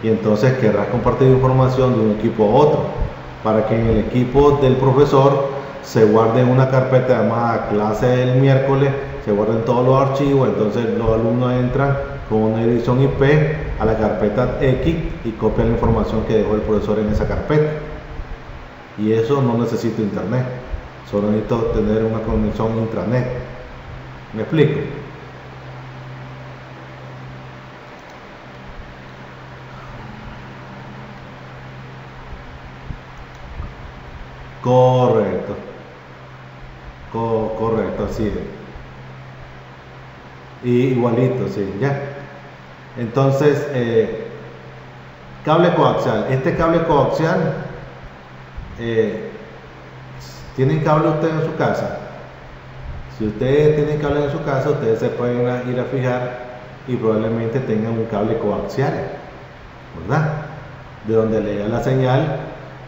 y entonces querrás compartir información de un equipo a otro, para que en el equipo del profesor se guarde en una carpeta llamada clase del miércoles, se guarden todos los archivos, entonces los alumnos entran con una dirección IP a la carpeta X y copian la información que dejó el profesor en esa carpeta. Y eso no necesito internet, solo necesito tener una conexión intranet. ¿Me explico? Correcto, correcto, así es. Y igualito, sí, ya. Entonces, cable coaxial. Este cable coaxial, ¿tienen cable ustedes en su casa? Si ustedes tienen cable en su casa, ustedes se pueden ir a fijar y probablemente tengan un cable coaxial, ¿verdad? De donde le da la señal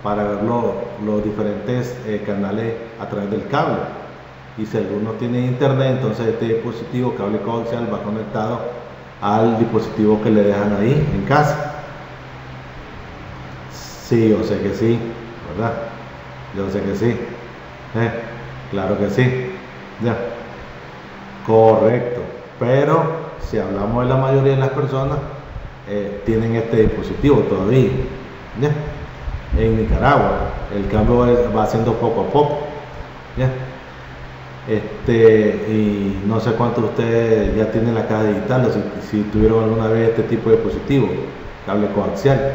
para ver los diferentes canales a través del cable. Y si alguno tiene internet, entonces este dispositivo cable coaxial va conectado al dispositivo que le dejan ahí en casa. Sí, yo sé que sí, ¿verdad? Yo sé que sí. Claro que sí. Ya. Correcto. Pero si hablamos de la mayoría de las personas, tienen este dispositivo todavía. ¿Ya? En Nicaragua el cambio va haciendo poco a poco. ¿Ya? Y no sé cuántos de ustedes ya tienen la caja digital o si tuvieron alguna vez este tipo de dispositivo, cable coaxial.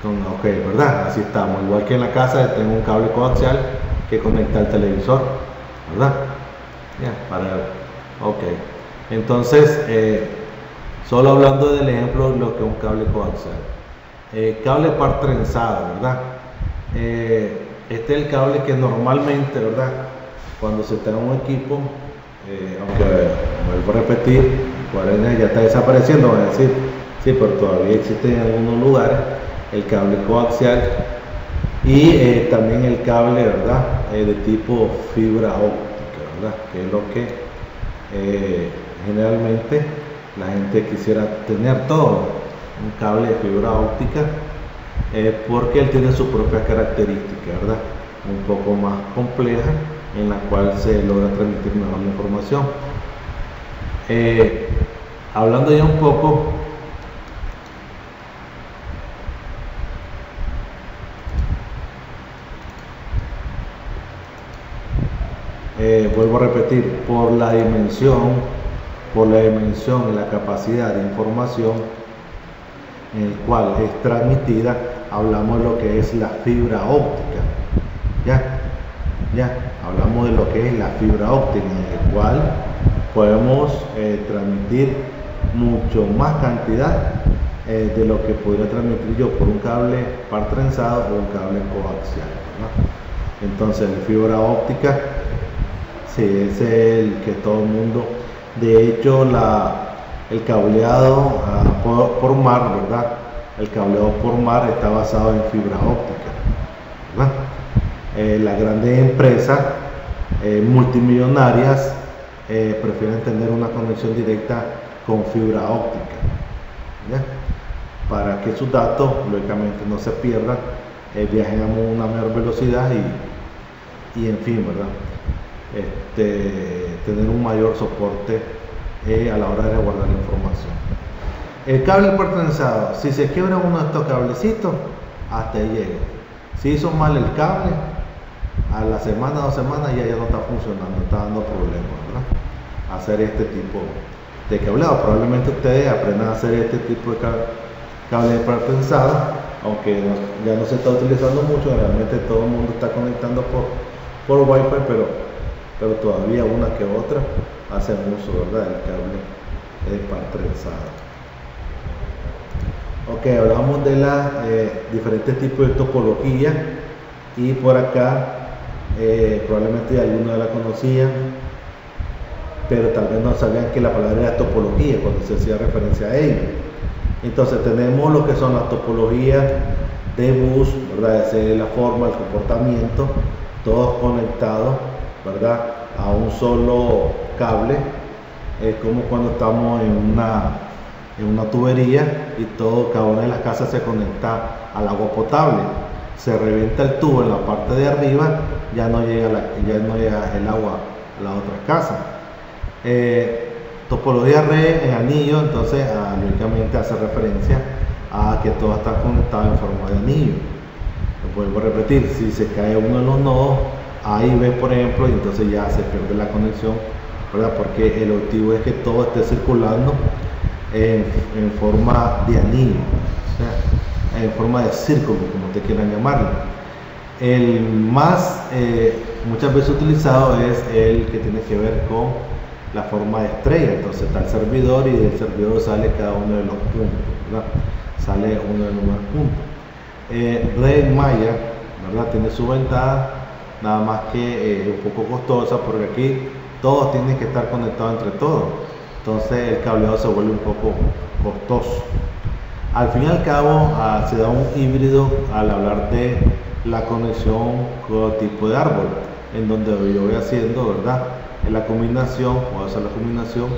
Ok, ¿verdad? Así estamos. Igual que en la casa tengo un cable coaxial que conecta al televisor, ¿verdad? Ya, ok. Entonces, Solo hablando del ejemplo de lo que es un cable coaxial. Cable par trenzado, ¿verdad? Este es el cable que normalmente, ¿verdad? Cuando se está en un equipo, aunque vuelvo a repetir, ya está desapareciendo, van a decir, sí, pero todavía existe en algunos lugares el cable coaxial y también el cable, ¿verdad? De tipo fibra óptica, ¿verdad? Que es lo que generalmente la gente quisiera tener todo, un cable de fibra óptica, porque él tiene su propia característica, ¿verdad? Un poco más compleja, en la cual se logra transmitir mejor la información. Hablando ya un poco vuelvo a repetir, por la dimensión y la capacidad de información en el cual es transmitida, hablamos de lo que es la fibra óptica. Ya hablamos de lo que es la fibra óptica, en el cual podemos transmitir mucho más cantidad de lo que podría transmitir yo por un cable par trenzado o un cable coaxial, ¿verdad? Entonces la fibra óptica, sí, es el que todo el mundo, de hecho el cableado por mar, ¿verdad? El cableado por mar está basado en fibra óptica, ¿verdad? Las grandes empresas multimillonarias prefieren tener una conexión directa con fibra óptica, ¿ya? Para que sus datos lógicamente no se pierdan, viajen a una mayor velocidad y en fin, ¿verdad? Tener un mayor soporte a la hora de guardar la información. El cable par trenzado, si se quiebra uno de estos cablecitos, hasta ahí llega. Si hizo mal el cable, a la semana, 2 semanas ya no está funcionando, está dando problemas, ¿verdad? Hacer este tipo de cableado. Probablemente ustedes aprendan a hacer este tipo de cable par trenzado, aunque ya no se está utilizando mucho, realmente todo el mundo está conectando por Wi-Fi, pero todavía una que otra hacen uso, ¿verdad?, del cable de par trenzado. Ok, hablamos de las diferentes tipos de topología, y por acá probablemente algunos la conocían, pero tal vez no sabían que la palabra era topología cuando se hacía referencia a ello. Entonces tenemos lo que son las topologías de bus, ¿verdad? Esa es la forma, el comportamiento, todos conectados, ¿verdad?, a un solo cable. Es como cuando estamos en una tubería y cada una de las casas se conecta al agua potable. Se revienta el tubo en la parte de arriba, ya no llega el agua a las otras casas. Topología red en anillo, entonces lógicamente hace referencia a que todo está conectado en forma de anillo. Vuelvo a repetir, si se cae uno de los nodos A y B, por ejemplo, y entonces ya se pierde la conexión, ¿verdad? Porque el objetivo es que todo esté circulando en forma de anillo, o sea, en forma de círculo, como te quieran llamarlo. El más muchas veces utilizado es el que tiene que ver con la forma de estrella. Entonces está el servidor y del servidor sale cada uno de los puntos, ¿verdad? Sale uno de los puntos. Red Maya, ¿verdad?, tiene su ventaja, nada más que un poco costosa, porque aquí todos tienen que estar conectados entre todos, entonces el cableado se vuelve un poco costoso. Al fin y al cabo se da un híbrido al hablar de la conexión con tipo de árbol, en donde yo voy haciendo, ¿verdad?, la combinación, puedo hacer la combinación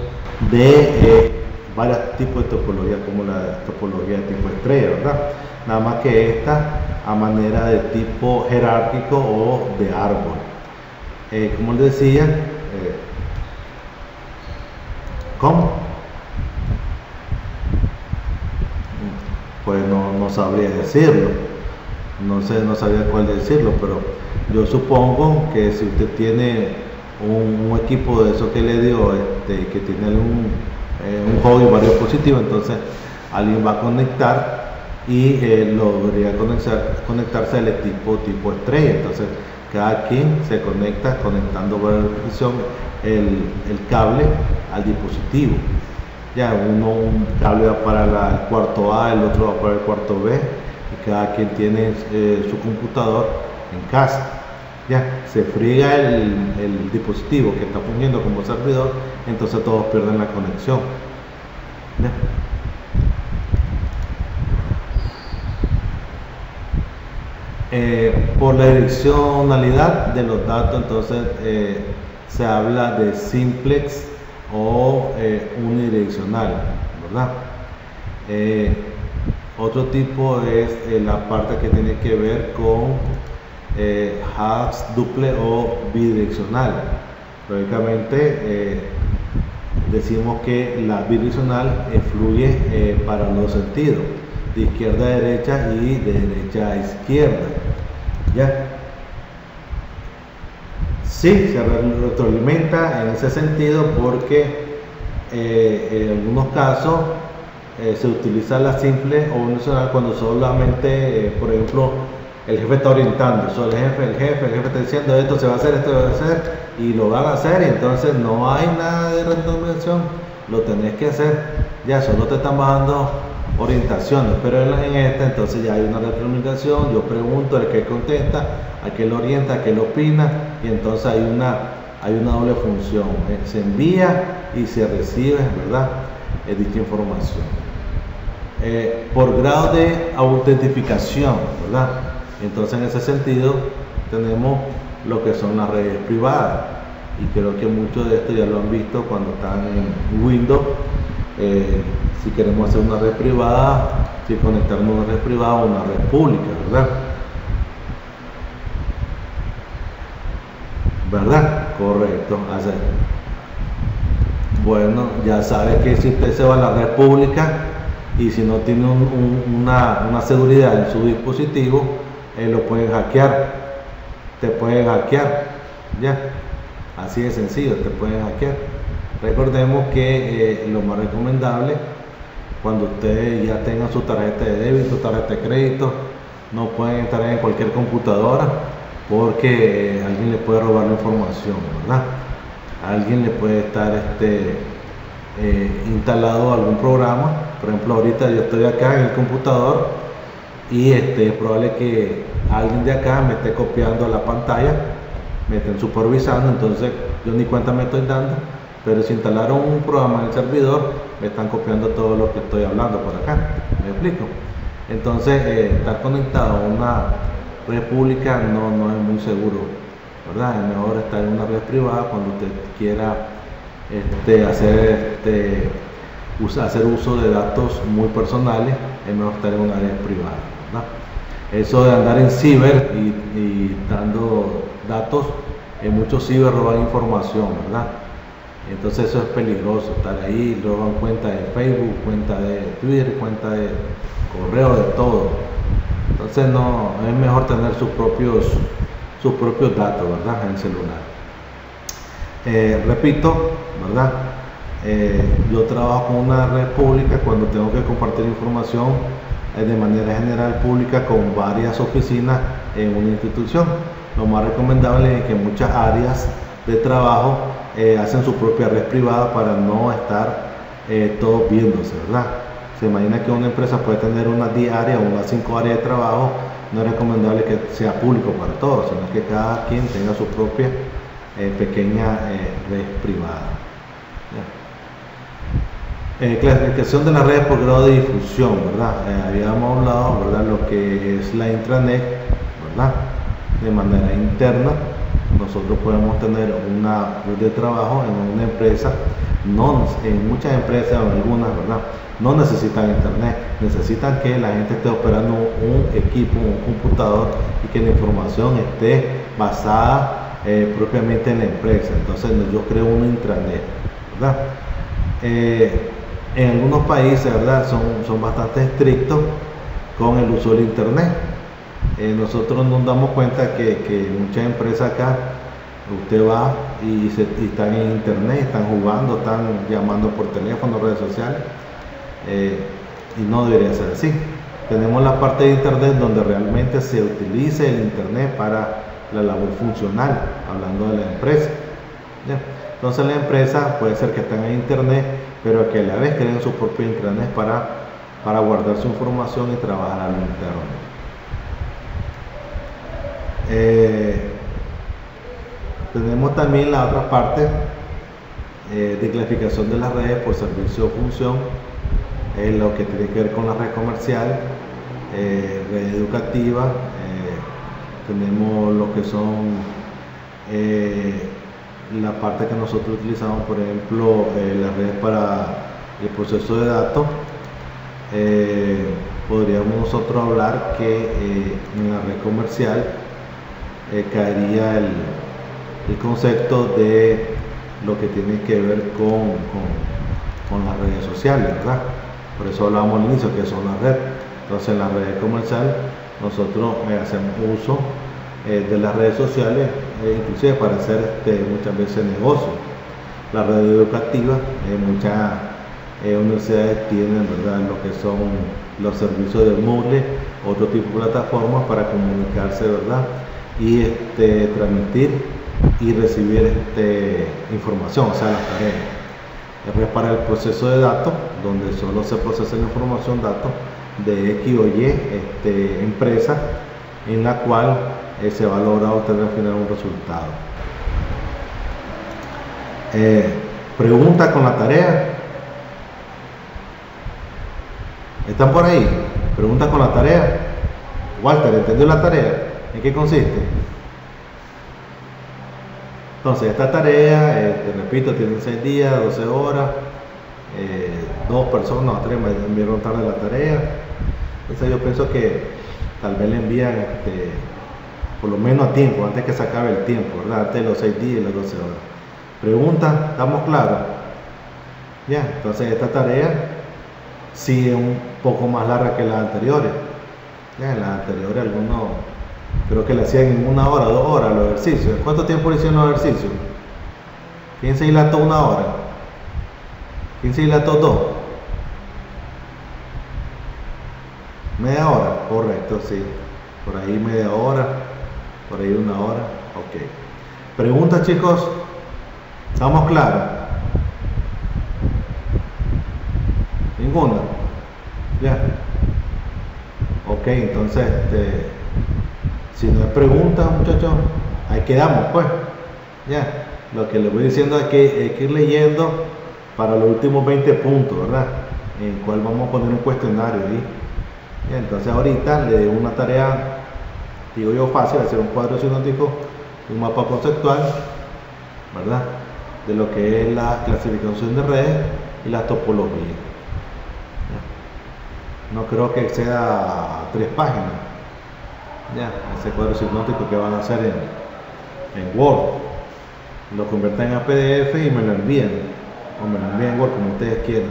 de varios tipos de topología, como la topología de tipo estrella, ¿verdad? Nada más que esta a manera de tipo jerárquico o de árbol. Como les decía, ¿cómo? Pues no sabría decirlo, no sabría cuál decirlo, pero yo supongo que si usted tiene un equipo de eso que le dio, que tiene un hub y varios dispositivos, entonces alguien va a conectar y lograría conectarse al tipo estrella. Entonces cada quien se conecta conectando por la posición el cable al dispositivo. Ya un cable va para el cuarto A, el otro va para el cuarto B, y cada quien tiene su computador en casa. Ya se friega el dispositivo que está fungiendo como servidor, entonces todos pierden la conexión. ¿Ya? Por la direccionalidad de los datos, entonces se habla de simplex o unidireccional, ¿verdad? Otro tipo es la parte que tiene que ver con hash duple o bidireccional. Lógicamente decimos que la bidireccional fluye para los sentidos, de izquierda a derecha y de derecha a izquierda. ¿Ya? Sí, se retroalimenta en ese sentido porque en algunos casos se utiliza la simple o unidireccional cuando solamente, por ejemplo, el jefe está orientando, el jefe está diciendo esto se va a hacer, esto se va a hacer, y lo van a hacer, y entonces no hay nada de retroalimentación, lo tenés que hacer, ya solo te están bajando orientaciones, pero en esta entonces ya hay una retroalimentación, yo pregunto, el que contesta, aquel orienta, aquel opina, y entonces hay una doble función, se envía y se recibe, ¿verdad? Dicha información. Por grado de autentificación, ¿verdad? Entonces en ese sentido tenemos lo que son las redes privadas, y creo que muchos de esto ya lo han visto cuando están en Windows. Si queremos hacer una red privada, si conectarnos a una red privada o una red pública, ¿verdad? Correcto. Bueno, ya sabe que si usted se va a la red pública y si no tiene una seguridad en su dispositivo, lo pueden hackear, te pueden hackear, ya, así de sencillo, te pueden hackear. Recordemos que lo más recomendable, cuando ustedes ya tengan su tarjeta de débito, tarjeta de crédito, no pueden entrar en cualquier computadora porque alguien le puede robar la información, ¿verdad? Alguien le puede estar instalado algún programa. Por ejemplo, ahorita yo estoy acá en el computador y es probable que alguien de acá me esté copiando la pantalla, me estén supervisando, entonces yo ni cuenta me estoy dando, pero si instalaron un programa en el servidor, me están copiando todo lo que estoy hablando por acá. ¿Me explico? Entonces, estar conectado a una red pública no es muy seguro, ¿verdad? Es mejor estar en una red privada cuando usted quiera hacer uso de datos muy personales. Es mejor estar en una red privada, ¿verdad? Eso de andar en ciber y dando datos, muchos ciber roban información, ¿verdad? Entonces eso es peligroso, estar ahí, roban cuenta de Facebook, cuenta de Twitter, cuenta de correo, de todo. Entonces no, es mejor tener sus propios datos, ¿verdad? En el celular. Repito, ¿verdad? Yo trabajo con una red pública cuando tengo que compartir información de manera general pública con varias oficinas en una institución. Lo más recomendable es que muchas áreas de trabajo hacen su propia red privada para no estar todos viéndose, ¿verdad? Se imagina que una empresa puede tener unas 10 áreas o unas 5 áreas de trabajo. No es recomendable que sea público para todos, sino que cada quien tenga su propia pequeña red privada. Clasificación de las redes por grado de difusión, ¿verdad? Habíamos hablado, ¿verdad?, lo que es la intranet, ¿verdad? De manera interna, nosotros podemos tener una red de trabajo en una empresa, en muchas empresas o en algunas, ¿verdad?, no necesitan internet, necesitan que la gente esté operando un equipo, un computador, y que la información esté basada propiamente en la empresa. Entonces yo creo una intranet, ¿verdad? En algunos países, ¿verdad?, son bastante estrictos con el uso del internet. Nosotros nos damos cuenta que muchas empresas acá, usted va y están en internet, están jugando, están llamando por teléfono, redes sociales, y no debería ser así. Tenemos la parte de internet donde realmente se utilice el internet para la labor funcional, hablando de la empresa, ¿ya? Entonces la empresa puede ser que estén en internet, pero que a la vez creen su propio intranet para guardar su información y trabajar al interno. Tenemos también la otra parte de clasificación de las redes por servicio o función, lo que tiene que ver con la red comercial, red educativa, tenemos lo que son la parte que nosotros utilizamos, por ejemplo, las redes para el proceso de datos. Podríamos nosotros hablar que en la red comercial caería el concepto de lo que tiene que ver con las redes sociales, ¿verdad? Por eso hablábamos al inicio que son las redes. Entonces en la red comercial nosotros hacemos uso de las redes sociales, inclusive para hacer muchas veces negocios. La red educativa, muchas universidades tienen, ¿verdad?, lo que son los servicios de Moodle, otro tipo de plataformas para comunicarse, ¿verdad?, y transmitir y recibir información, o sea, las tareas. Para el proceso de datos, donde solo se procesa la información, datos de X o Y empresa, en la cual se va a lograr obtener al final un resultado. Pregunta con la tarea. ¿Están por ahí? Pregunta con la tarea. Walter, ¿entendió la tarea? ¿En qué consiste? Entonces, esta tarea, te repito, tiene 6 días, 12 horas, 2 personas o 3 me enviaron tarde la tarea. Entonces yo pienso que tal vez le envían por lo menos a tiempo, antes que se acabe el tiempo, ¿verdad? Antes de los 6 días y las 12 horas. Pregunta, ¿estamos claros? Ya, entonces esta tarea sí es un poco más larga que las anteriores. Ya, en las anteriores algunos creo que le hacían en 1 hora, 2 horas los ejercicios. ¿Cuánto tiempo le hicieron los ejercicios? ¿Quién se dilató 1 hora? ¿Quién se dilató 2? ¿Media hora? Correcto, sí. Por ahí media hora, por ahí 1 hora. Ok. Preguntas, chicos. ¿Estamos claros? ¿Ninguna? Ya. Ok, entonces, si no hay preguntas, muchachos, ahí quedamos, pues. Ya. Lo que les voy diciendo es que hay que ir leyendo para los últimos 20 puntos, ¿verdad? En el cual vamos a poner un cuestionario ahí. Ya, entonces ahorita le doy una tarea, digo yo fácil, hacer un cuadro sinóptico, un mapa conceptual, ¿verdad?, de lo que es la clasificación de redes y la topología. Ya. No creo que exceda 3 páginas. Ya, ese cuadro sinóptico que van a hacer en Word, lo convierten a PDF y me lo envían, o me lo envían en Word, como ustedes quieran.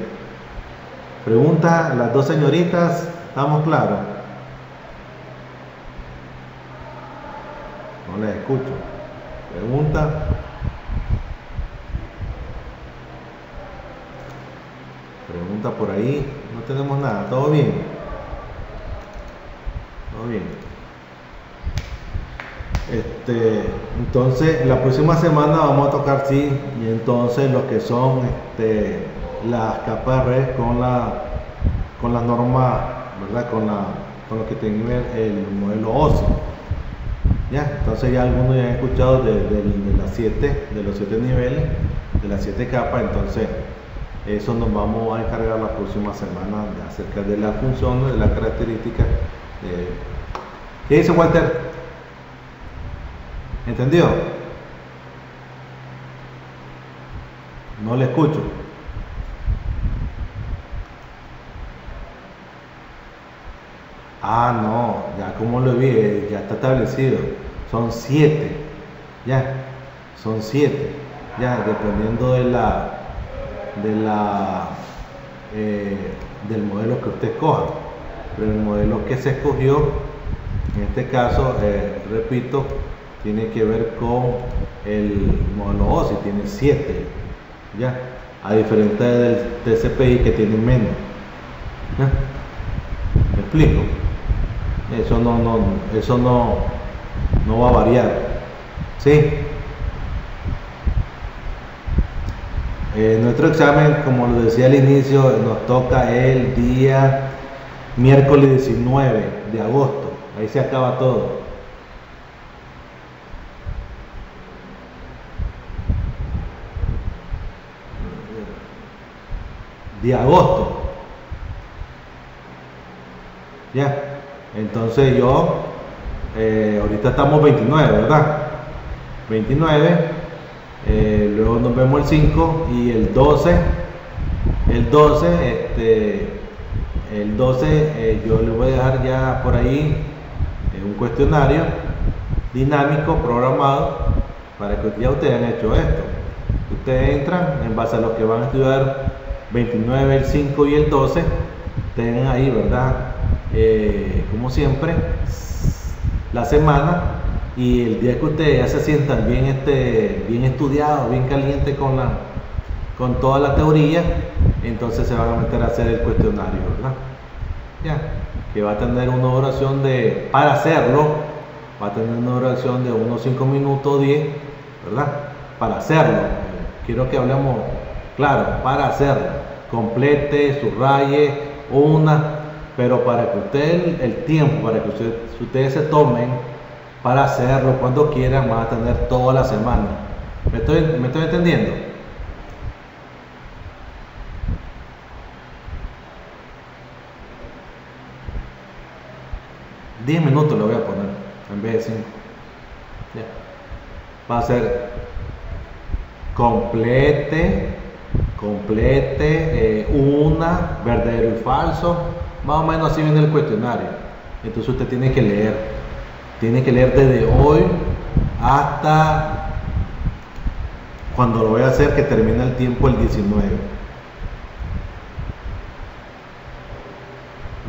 Pregunta las 2 señoritas, ¿estamos claros? No les escucho. Pregunta. Pregunta por ahí. No tenemos nada. ¿Todo bien? Todo bien. Entonces, la próxima semana vamos a tocar, sí, y entonces lo que son las capas de red con las normas, ¿verdad? Con lo que tiene el modelo OSI. Ya, entonces ya algunos ya han escuchado de los 7 niveles, de las 7 capas. Entonces eso nos vamos a encargar la próxima semana acerca de las funciones, de las características. ¿Qué dice Walter? ¿Entendió? No le escucho. Ah, no, ya como lo vi, ya está establecido. Son 7, ya, son 7, ya, dependiendo del modelo que usted escoja. Pero el modelo que se escogió, en este caso, repito, tiene que ver con el modelo OSI, tiene 7, ya, a diferencia del TCPI que tiene menos. ¿Ya? ¿Me explico? Eso no va a variar. ¿Sí? Nuestro examen, como lo decía al inicio, nos toca el día miércoles 19 de agosto. Ahí se acaba todo. De agosto. Ya. Entonces yo, ahorita estamos 29, ¿verdad? 29. Luego nos vemos el 5 y el 12. El 12 yo les voy a dejar ya por ahí un cuestionario dinámico programado para que ya ustedes hayan hecho esto. Ustedes entran en base a lo que van a estudiar 29, el 5 y el 12. Tienen ahí, ¿verdad? Como siempre, la semana. Y el día que ustedes ya se sientan bien estudiados, bien calientes con toda la teoría, entonces se van a meter a hacer el cuestionario, ¿verdad? Ya, que va a tener una duración para hacerlo, va a tener una duración de unos 5 minutos o 10, ¿verdad? Para hacerlo, quiero que hablemos claro, para hacerlo, complete, subraye, pero para que ustedes, el tiempo, para que ustedes se tomen para hacerlo cuando quieran, van a tener toda la semana. ¿Me estoy entendiendo? $10 minutos le voy a poner en vez de 5. Va a ser complete, verdadero y falso. Más o menos así viene el cuestionario. Entonces usted tiene que leer. Tiene que leer desde hoy hasta cuando lo voy a hacer, que termine el tiempo el 19.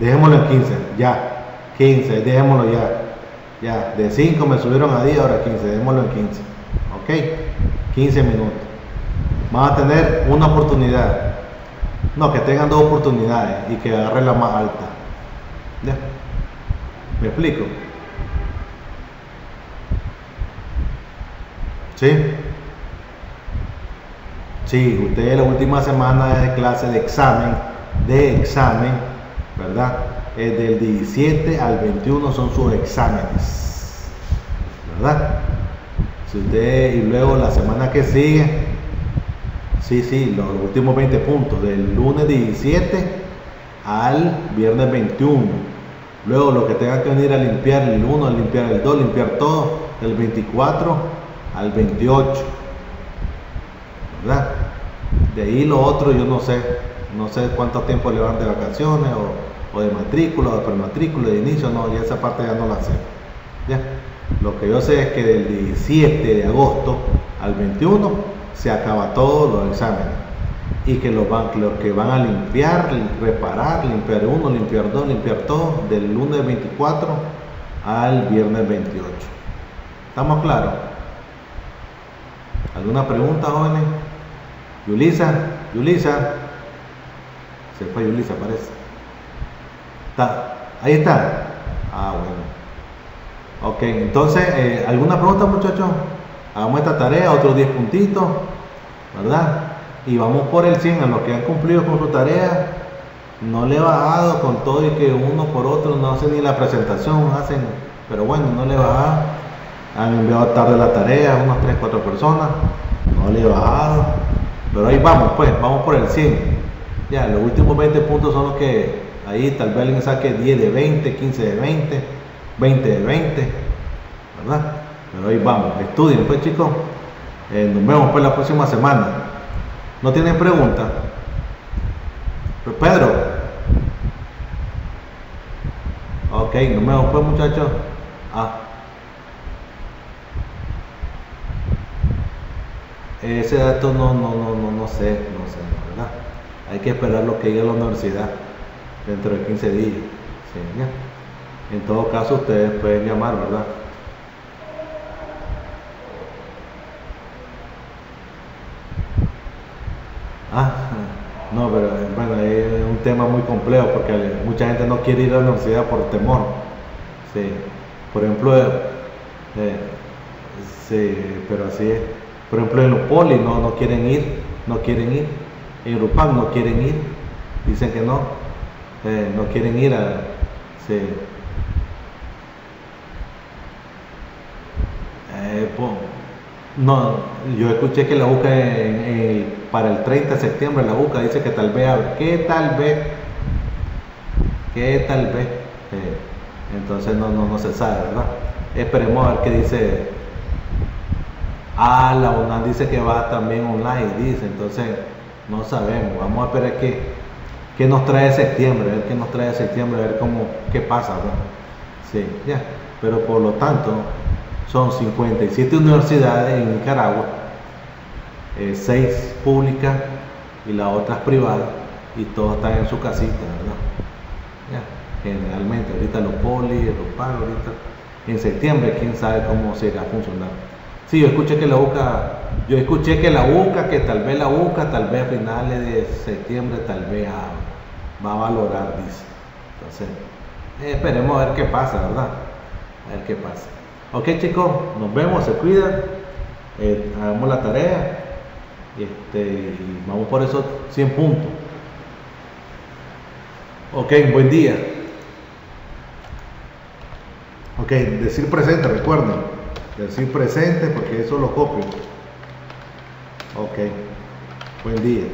Dejémoslo en 15, ya. 15, dejémoslo ya. Ya, de 5 me subieron a 10, ahora 15, dejémoslo en 15. Ok, 15 minutos. Van a tener una oportunidad. No, que tengan 2 oportunidades y que agarren la más alta. ¿Ya? ¿Me explico? Sí, ustedes la última semana de clase de examen, ¿verdad? Del 17 al 21 son sus exámenes, ¿verdad? Y luego la semana que sigue, los últimos 20 puntos, del lunes 17 al viernes 21. Luego lo que tengan que venir a limpiar el 1, a limpiar el 2, limpiar todo, del 24 al 28, ¿verdad? De ahí lo otro yo no sé cuánto tiempo le van de vacaciones o de matrícula o de prematrícula, de inicio, no, ya esa parte ya no la sé. ¿Ya? Lo que yo sé es que del 17 de agosto al 21 se acaba todos los exámenes y que los que van a limpiar, reparar, limpiar 1, limpiar 2, limpiar todo, del lunes 24 al viernes 28. ¿Estamos claros? ¿Alguna pregunta, jóvenes? Yulisa, se fue Yulisa, parece. Ahí está. Ah, bueno. Ok, entonces, ¿alguna pregunta, muchachos? Hagamos esta tarea, otros 10 puntitos, ¿verdad? Y vamos por el 100, a los que han cumplido con su tarea. No le he bajado con todo y que uno por otro no hacen ni la presentación, pero bueno, no le he bajado. Han enviado tarde la tarea, unas 3, 4 personas, no le he bajado, pero ahí vamos, pues, vamos por el 100. Ya, los últimos 20 puntos son los que ahí tal vez alguien saque 10 de 20, 15 de 20, 20 de 20, ¿verdad? Pero ahí vamos, estudien, pues, chicos. Nos vemos pues la próxima semana. ¿No tienen preguntas? Pues, Pedro. Ok, nos vemos pues, muchachos. Ese dato no sé, ¿verdad? Hay que esperar lo que diga la universidad dentro de 15 días. Sí, ya. En todo caso, ustedes pueden llamar, ¿verdad? No, pero bueno, es un tema muy complejo porque mucha gente no quiere ir a la universidad por temor. Sí. Por ejemplo, sí, pero así es. Por ejemplo, en los polis no quieren ir no quieren ir. En Rupan no quieren ir, dicen que no quieren ir a... Sí. No, yo escuché que la UCA para el 30 de septiembre la UCA dice que tal vez abre. ¿Qué tal vez? Entonces no se sabe, ¿verdad? Esperemos a ver qué dice. La UNAM dice que va también online, dice, entonces no sabemos. Vamos a esperar qué nos trae septiembre, a ver qué nos trae septiembre, a ver qué pasa, ¿verdad? Sí, ya. Pero por lo tanto, son 57 universidades en Nicaragua, 6 públicas y las otras privadas, y todos están en su casita, ¿verdad? Ya. Generalmente, ahorita los polis, los pagos, ahorita en septiembre, quién sabe cómo se irá a funcionar. Sí, yo escuché que la UCA, que tal vez a finales de septiembre, tal vez va a valorar, dice. Entonces, esperemos a ver qué pasa, ¿verdad? A ver qué pasa. Ok, chicos, nos vemos, se cuidan, hagamos la tarea, y vamos por esos 100 puntos. Ok, buen día. Ok, decir presente, recuerden. Decir presente porque eso lo copio. Ok, buen día.